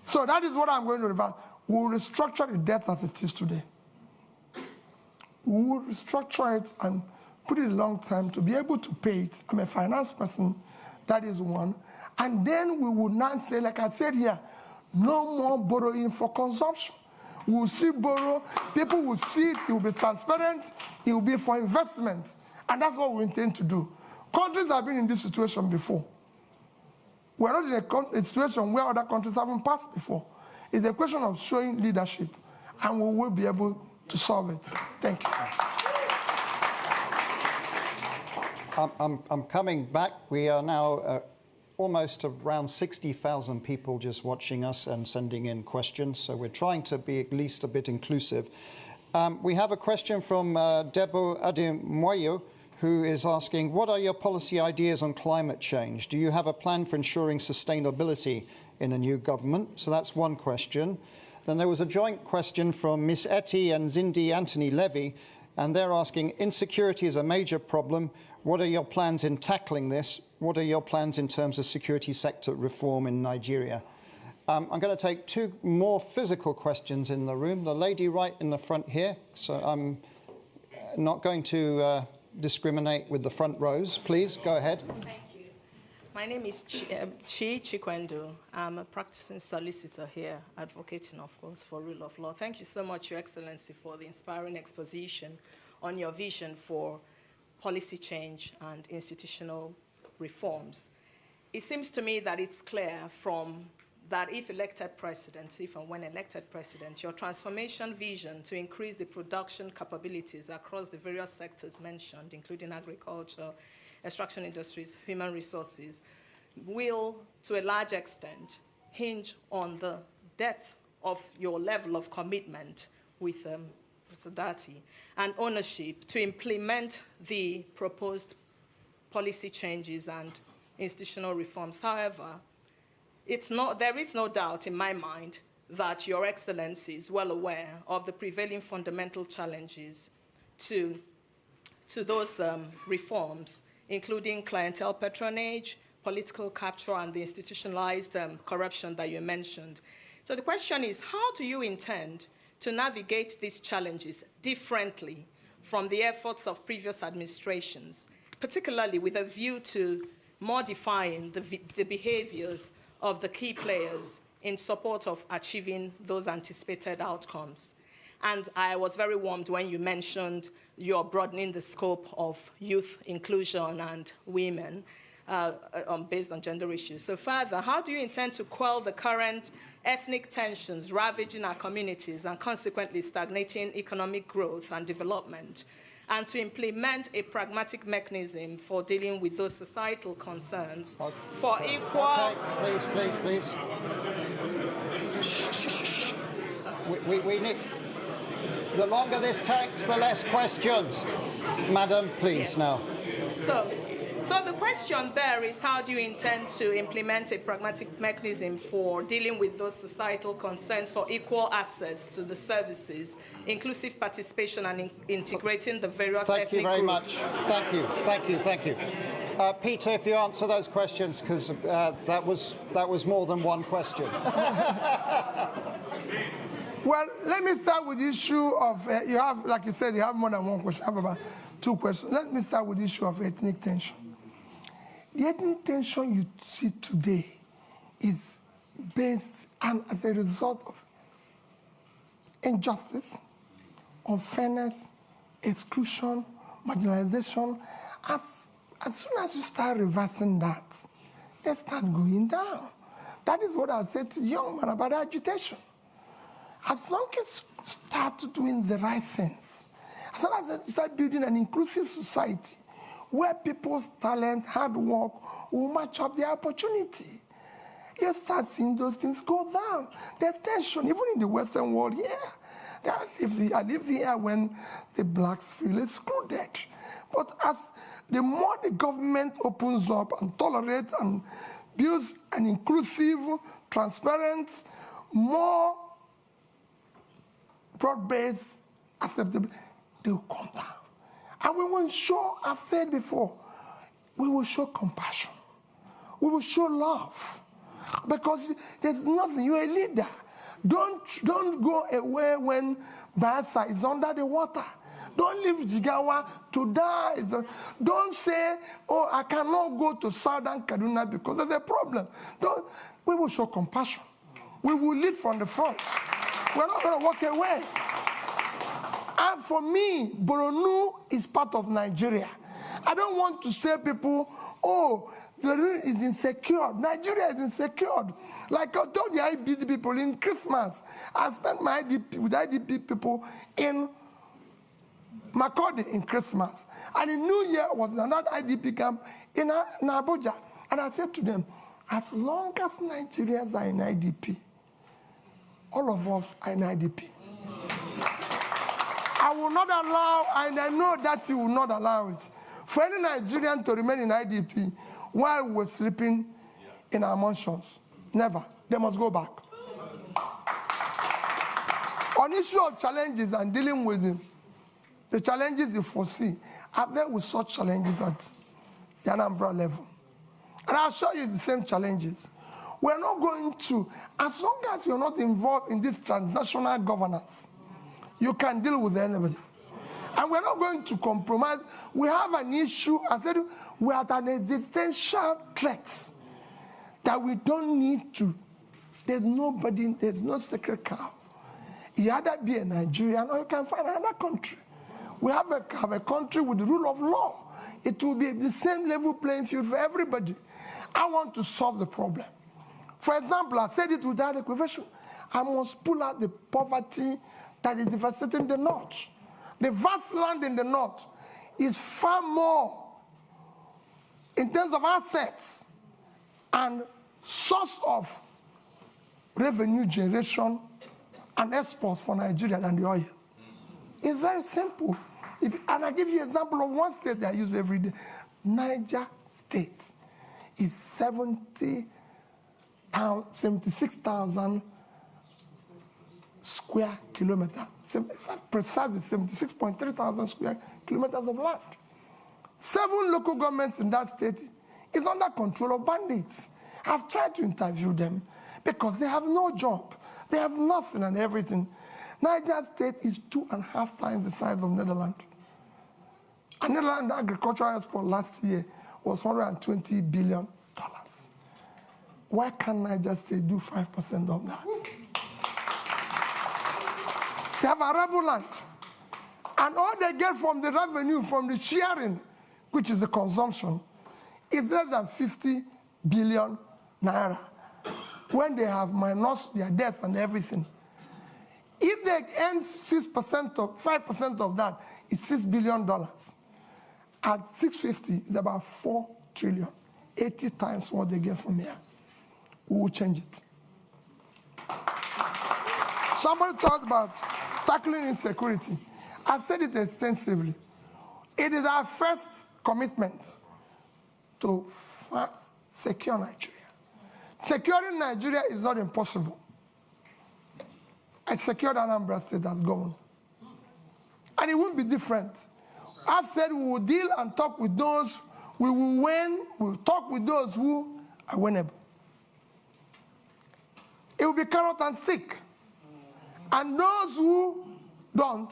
So that is what I'm going to reverse. We will restructure the debt as it is today. We will restructure it and put it a long time to be able to pay it. I'm a finance person, that is one. And then we will not say, like I said here, no more borrowing for consumption. We will still borrow, people will see it, it will be transparent, it will be for investment. And that's what we intend to do. Countries have been in this situation before. We're not in a situation where other countries haven't passed before. It's a question of showing leadership, and we will be able to solve it. Thank you. I'm coming back. We are now almost around 60,000 people just watching us and sending in questions, so we're trying to be at least a bit inclusive. We have a question from Debo Ademoyo, who is asking, what are your policy ideas on climate change? Do you have a plan for ensuring sustainability in a new government? So that's one question. Then there was a joint question from Miss Etty and Zindi Anthony Levy, and they're asking, insecurity is a major problem. What are your plans in tackling this? What are your plans in terms of security sector reform in Nigeria? I'm going to take two more physical questions in the room. The lady right in the front here. So I'm not going to discriminate with the front rows. Please, go ahead. Thank you. My name is Chi Chikwendo. I'm a practicing solicitor here, advocating, of course, for rule of law. Thank you so much, Your Excellency, for the inspiring exposition on your vision for policy change and institutional reforms. It seems to me that it's clear from that if elected president, if and when elected president, your transformation vision to increase the production capabilities across the various sectors mentioned, including agriculture, extraction industries, human resources, will, to a large extent, hinge on the depth of your level of commitment with solidarity and ownership to implement the proposed policy changes and institutional reforms. However, there is no doubt in my mind that Your Excellency is well aware of the prevailing fundamental challenges to those reforms, including clientele patronage, political capture, and the institutionalized corruption that you mentioned. So the question is, how do you intend to navigate these challenges differently from the efforts of previous administrations, particularly with a view to modifying the behaviors of the key players in support of achieving those anticipated outcomes? And I was very warmed when you mentioned you're broadening the scope of youth inclusion and women based on gender issues. So further, how do you intend to quell the current ethnic tensions ravaging our communities and consequently stagnating economic growth and development, and to implement a pragmatic mechanism for dealing with those societal concerns for equal... Okay, please. We need... The longer this takes, the less questions. Madam, please, yes. Now. So the question there is, how do you intend to implement a pragmatic mechanism for dealing with those societal concerns for equal access to the services, inclusive participation, and integrating the various ethnic groups? Thank you very much. Thank you. Peter, if you answer those questions, because that was more than one question. Well, let me start with the issue of, you have, like you said, you have more than one question. I have about two questions. Let me start with the issue of ethnic tension. The ethnic tension you see today is based and as a result of injustice, unfairness, exclusion, marginalization. As soon as you start reversing that, they start going down. That is what I said to the young man about agitation. As long as you start doing the right things, as long as you start building an inclusive society where people's talent, hard work will match up their opportunity, you start seeing those things go down. There's tension, even in the Western world here. I live here when the blacks feel excluded. But as the more the government opens up and tolerates and builds an inclusive, transparent, more broad-based, acceptable, they will come down. And we will show, I've said before, we will show compassion. We will show love. Because there's nothing, you're a leader. Don't go away when Bayelsa is under the water. Don't leave Jigawa to die. Don't say, oh, I cannot go to Southern Kaduna because there's a problem. We will show compassion. We will lead from the front. We're not going to walk away. And for me, Borno is part of Nigeria. I don't want to say people oh, the region is insecure. Nigeria is insecure. Like I told the IDP people in Christmas, I spent my IDP with IDP people in Makurdi in Christmas. And in New Year was another IDP camp in Abuja. And I said to them, as long as Nigerians are in IDP, all of us are in IDP. I will not allow, and I know that you will not allow it, for any Nigerian to remain in IDP while we're sleeping in our mansions. Never. They must go back. On issue of challenges and dealing with them, the challenges you foresee, I've dealt with such challenges at the Anambra level. And I'll show you the same challenges. We're not going to, as long as you're not involved in this transnational governance, you can deal with anybody. And we're not going to compromise. We have an issue, I said, we're at an existential threat that we don't need to. There's nobody, there's no sacred cow. You either be a Nigerian or you can find another country. We have a country with the rule of law. It will be the same level playing field for everybody. I want to solve the problem. For example, I said it without equivocation. I must pull out the poverty that is devastating the north. The vast land in the north is far more in terms of assets and source of revenue generation and exports for Nigeria than the oil. It's very simple. And I give you an example of one state that I use every day. Niger State is 76,000 square kilometers. Precisely 76.3 thousand square kilometers of land. 7 local governments in that state is under control of bandits. I've tried to interview them because they have no job. They have nothing and everything. Niger State is 2.5 times the size of Netherlands. And Netherlands agricultural export last year was $120 billion. Why can't Niger State do 5% of that? They have arable land. And all they get from the revenue, from the sharing, which is the consumption, is less than 50 billion naira. When they have minus their debts and everything. If they earn 6% or 5% of that, it's $6 billion. At 650, it's about 4 trillion, 80 times what they get from here. We will change it. Somebody talked about tackling insecurity. I've said it extensively. It is our first commitment to secure Nigeria. Securing Nigeria is not impossible. I secured Anambra State as governor. And it won't be different. I've said we will deal and talk with those we will win, we'll talk with those who are winnable. It will be carrot and stick. And those who don't,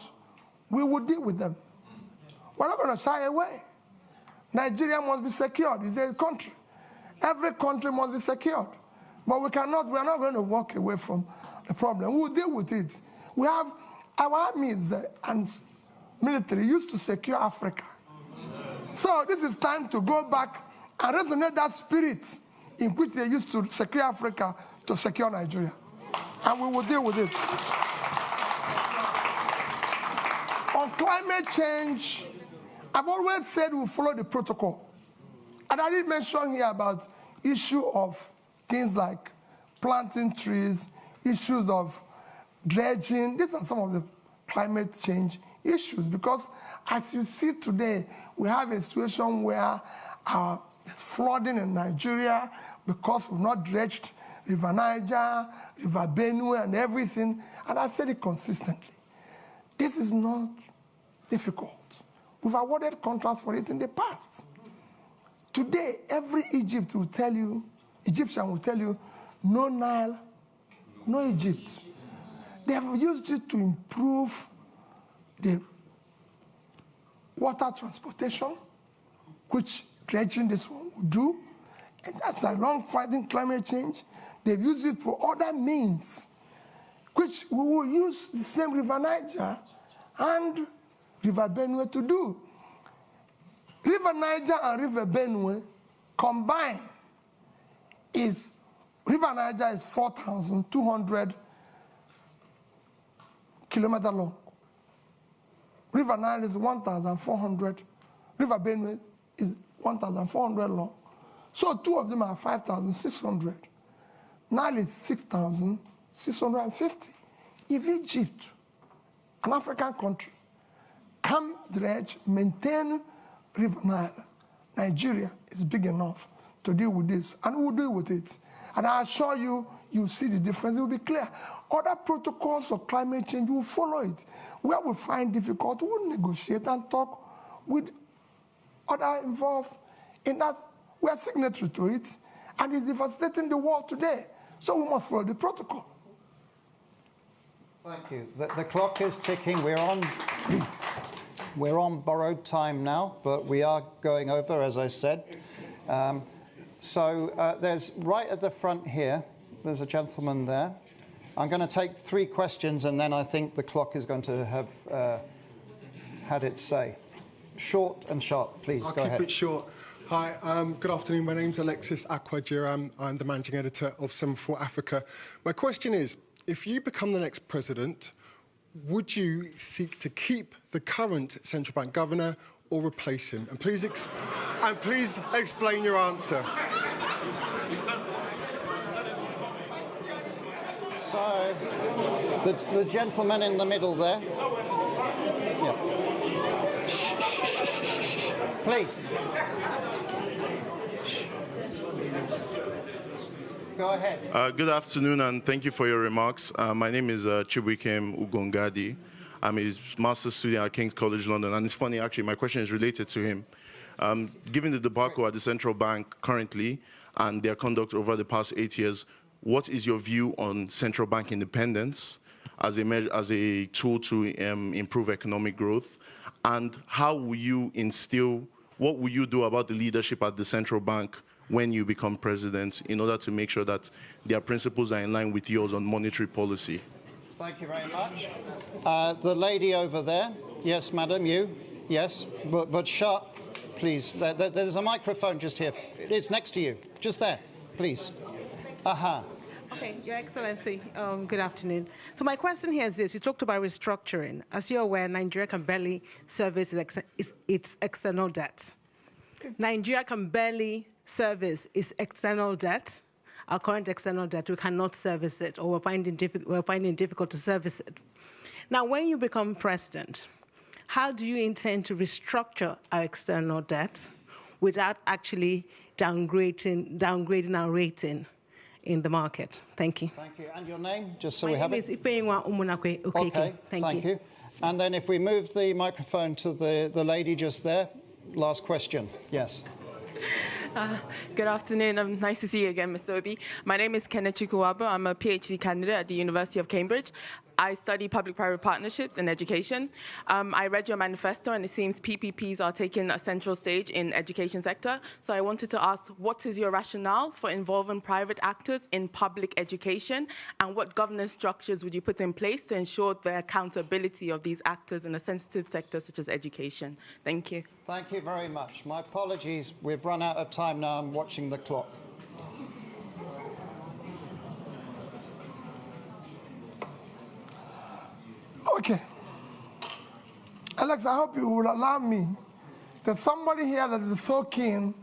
we will deal with them. We're not going to shy away. Nigeria must be secured. It's a country. Every country must be secured. But we're not going to walk away from the problem. We'll deal with it. We have our armies and military used to secure Africa. So this is time to go back and resonate that spirit in which they used to secure Africa to secure Nigeria. And we will deal with it. On climate change, I've always said we'll follow the protocol. And I did mention here about issue of things like planting trees, issues of dredging. These are some of the climate change issues because as you see today, we have a situation where there's flooding in Nigeria because we've not dredged River Niger, River Benue and everything. And I said it consistently. This is not difficult. We've awarded contracts for it in the past. Today, every Egyptian will tell you, no Nile, no Egypt. They have used it to improve the water transportation, which dredging this one will do. And that's a long fighting climate change. They've used it for other means, which we will use the same River Niger and River Benue to do. River Niger and River Benue combined is, River Niger is 4,200 kilometers long. River Nile is 1,400. River Benue is 1,400 long. So two of them are 5,600. Nile is 6,650. If Egypt, an African country, can dredge, maintain River Nile, Nigeria is big enough to deal with this, and we'll deal with it. And I assure you, you see the difference, it will be clear. Other protocols of climate change will follow it. Where we find difficult, we'll negotiate and talk with other involved in that. We are signatory to it, and it's devastating the world today. So we must follow the protocol. Thank you. The clock is ticking. We're on borrowed time now, but we are going over, as I said. There's right at the front here, there's a gentleman there. I'm going to take 3 questions, and then I think the clock is going to have had its say. Short and sharp, please. Go ahead. I'll keep it short. Hi, good afternoon. My name's Alexis Akwajiram. I'm the managing editor of Semaphore Africa. My question is, if you become the next president, would you seek to keep the current central bank governor or replace him? And please explain your answer. So, the gentleman in the middle there. Yeah. Please. Go ahead. Good afternoon, and thank you for your remarks. My name is Chibuikem Ugongadi. I'm a master's student at King's College London, and it's funny, actually, my question is related to him. Given the debacle at the central bank currently and their conduct over the past 8 years, what is your view on central bank independence as a tool to improve economic growth? And how will you what will you do about the leadership at the central bank when you become president in order to make sure that their principles are in line with yours on monetary policy? Thank you very much. The lady over there. Yes, madam, you. Yes, but sharp, please. There's a microphone just here. It's next to you. Just there, please. Aha. Okay, Your Excellency, good afternoon. So my question here is this. You talked about restructuring. As you're aware, Nigeria can barely service its external debt. Nigeria can barely service its external debt. Our current external debt, we cannot service it, or we're finding it difficult to service it. Now, when you become president, how do you intend to restructure our external debt without actually downgrading our rating in the market? Thank you. Thank you. And your name, just so My we have it? name is Ifeyinwa Umunakwe. Okay, thank you. And then if we move the microphone to the lady just there, last question. Yes. Good afternoon. Nice to see you again, Mr. Obi. My name is Kenneth Chukwuabo. I'm a PhD candidate at the University of Cambridge. I study public-private partnerships in education. I read your manifesto, and it seems PPPs are taking a central stage in education sector. So I wanted to ask, what is your rationale for involving private actors in public education, and what governance structures would you put in place to ensure the accountability of these actors in a sensitive sector such as education? Thank you. Thank you very much. My apologies. We've run out of time now. I'm watching the clock. Okay. Alex, I hope you will allow me. There's somebody here that is so keen.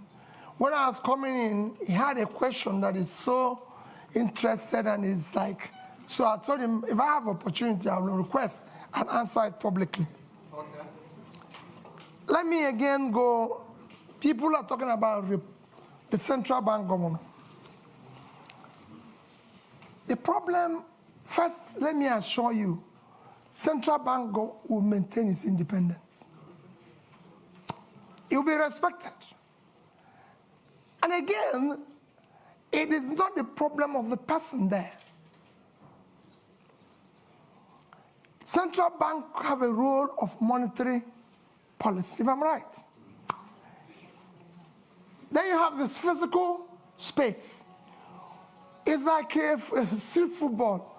When I was coming in, he had a question that is so interested, and is like, so I told him, if I have opportunity, I will request and answer it publicly. Okay. Let me again go. People are talking about the central bank governor. The problem, first, let me assure you, central bank will maintain its independence. It will be respected. And again, it is not the problem of the person there. Central bank have a role of monetary policy, if I'm right. Then you have this physical space. It's like a street football.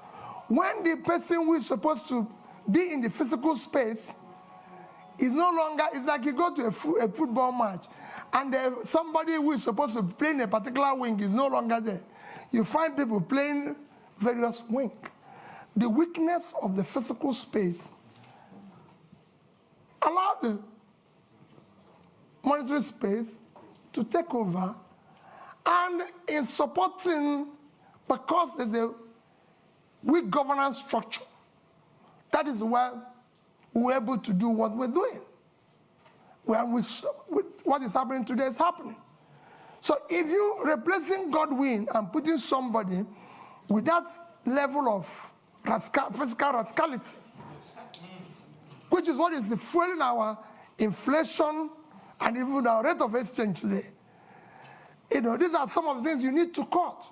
When the person who is supposed to be in the physical space is no longer, it's like you go to a football match and somebody who is supposed to play in a particular wing is no longer there. You find people playing various wings. The weakness of the physical space allows the monetary space to take over, and in supporting, because there's a weak governance structure, that is why we're able to do what we're doing. With what is happening today is happening. So if you're replacing Godwin and putting somebody with that level of physical rascality, which is what is fueling our inflation and even our rate of exchange today, these are some of the things you need to cut.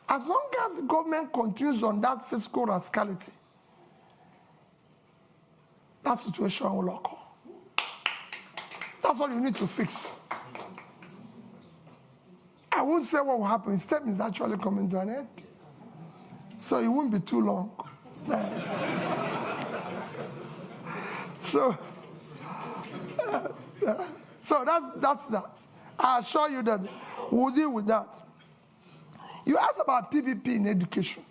As long as the government continues on that fiscal rascality, that situation will occur. That's what you need to fix. I won't say what will happen. His term is actually coming to an end. So it won't be too long. So that's that. I assure you that we'll deal with that. You asked about PPP in education.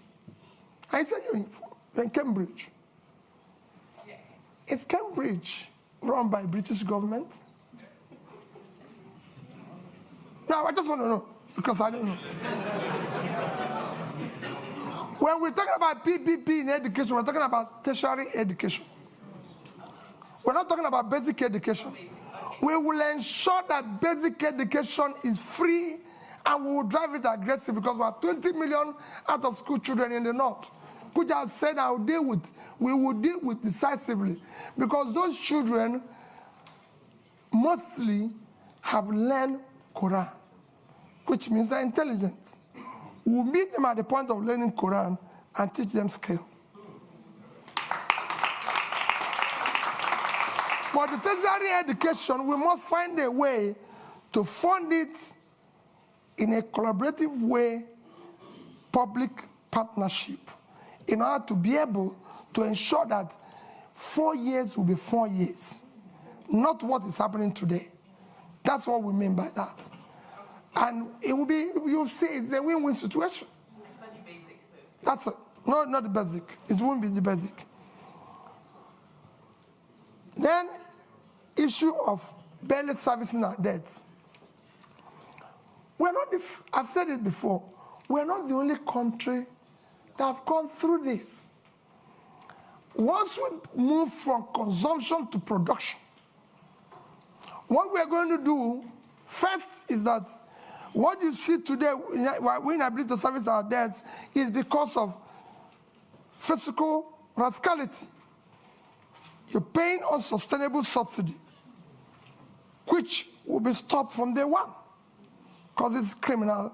I said you're in Cambridge. Is Cambridge run by British government? Now, I just want to know, because I don't know. When we're talking about PPP in education, we're talking about tertiary education. We're not talking about basic education. We will ensure that basic education is free, and we will drive it aggressive, because we have 20 million out-of-school children in the north, which I've said we will deal with decisively, because those children mostly have learned Quran, which means they're intelligent. We'll meet them at the point of learning Quran and teach them skill. For the tertiary education, we must find a way to fund it in a collaborative way, public partnership, in order to be able to ensure that 4 years will be 4 years, not what is happening today. That's what we mean by that. And it will be, you'll see, it's a win-win situation. Study basic, so. That's it. No, not the basic. It won't be the basic. Then, issue of barely servicing our debts. We're not, I've said it before, we're not the only country that have gone through this. Once we move from consumption to production, what we're going to do first is that what you see today, we're inability to service our debts, is because of fiscal rascality. You're paying unsustainable subsidy, which will be stopped from day one, because it's a criminal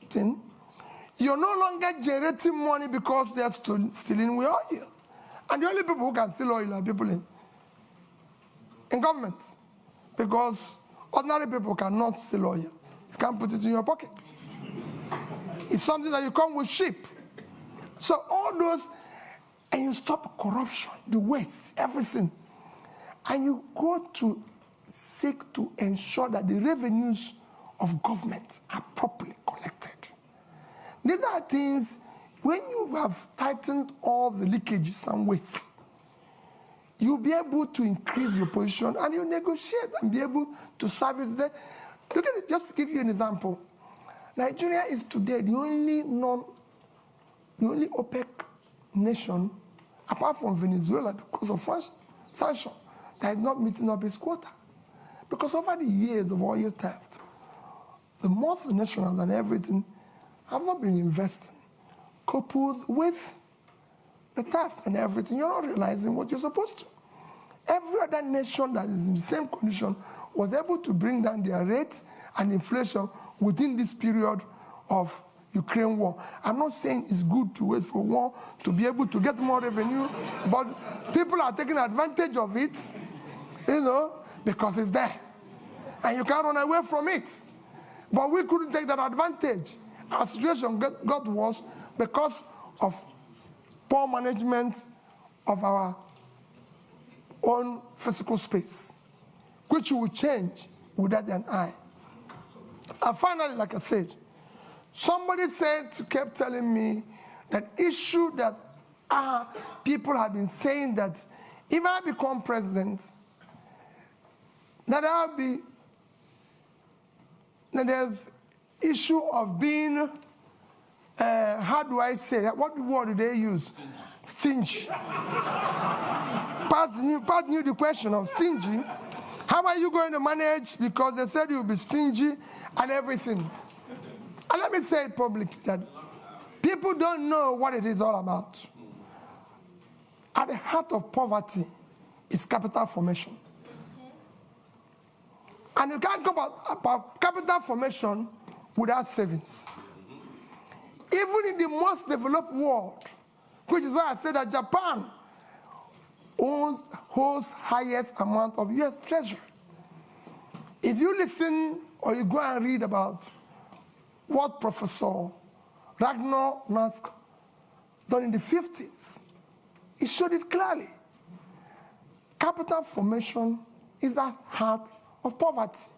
thing. You're no longer generating money because they're stealing oil. And the only people who can steal oil are people in government, because ordinary people cannot steal oil. You can't put it in your pocket. It's something that you come with sheep. So all those, and you stop corruption, the waste, everything. And you go to seek to ensure that the revenues of government are properly collected. These are things, when you have tightened all the leakages and wastes, you'll be able to increase your position, and you negotiate and be able to service them. Look at it, just to give you an example. Nigeria is today the only OPEC nation, apart from Venezuela, because of sanction, that is not meeting up its quota. Because over the years of oil theft, the multinationals and everything have not been investing, coupled with the theft and everything. You're not realizing what you're supposed to. Every other nation that is in the same condition was able to bring down their rates and inflation within this period of Ukraine war. I'm not saying it's good to wait for war to be able to get more revenue, but people are taking advantage of it, because it's there. And you can't run away from it. But we couldn't take that advantage. Our situation got worse because of poor management of our own physical space, which will change without an eye. And finally, like I said, somebody kept telling me that issue that people have been saying that if I become president, that there's issue of being, how do I say that? What word do they use? Stingy. Pat knew the question of stingy. How are you going to manage? Because they said you'll be stingy and everything. And let me say it publicly that people don't know what it is all about. At the heart of poverty is capital formation. And you can't go about capital formation without savings. Even in the most developed world, which is why I said that Japan holds highest amount of US treasury. If you listen or you go and read about what Professor Ragnar Nask done in the 50s, he showed it clearly. Capital formation is the heart of poverty.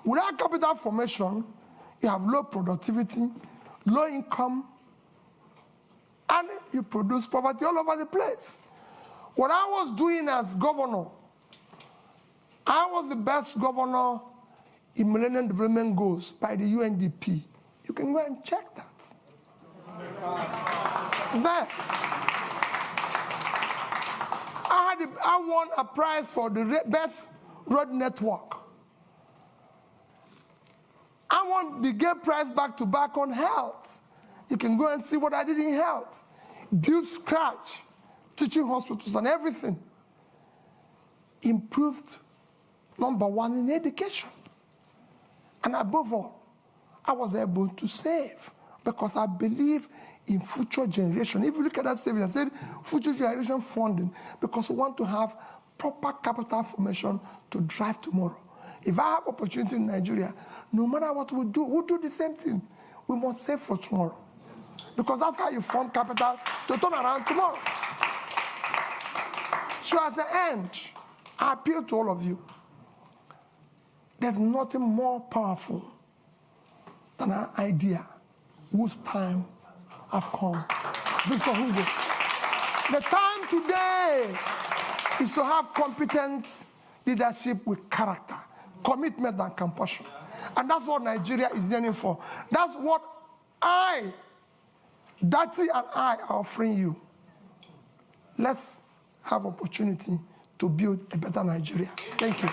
Without capital formation, you have low productivity, low income, and you produce poverty all over the place. What I was doing as governor, I was the best governor in Millennium Development Goals by the UNDP. You can go and check that. It's there. I won a prize for the best road network. I won the Gay Prize back-to-back on health. You can go and see what I did in health. Build scratch, teaching hospitals and everything. Improved #1 in education. And above all, I was able to save because I believe in future generation. If you look at that savings, I said future generation funding because we want to have proper capital formation to drive tomorrow. If I have opportunity in Nigeria, no matter what we do, we'll do the same thing. We must save for tomorrow. Because that's how you form capital to turn around tomorrow. So as the end, I appeal to all of you. There's nothing more powerful than an idea whose time have come. Victor Hugo. The time today is to have competent leadership with character, commitment and compassion. And that's what Nigeria is yearning for. That's what Dati and I are offering you. Let's have opportunity to build a better Nigeria. Thank you.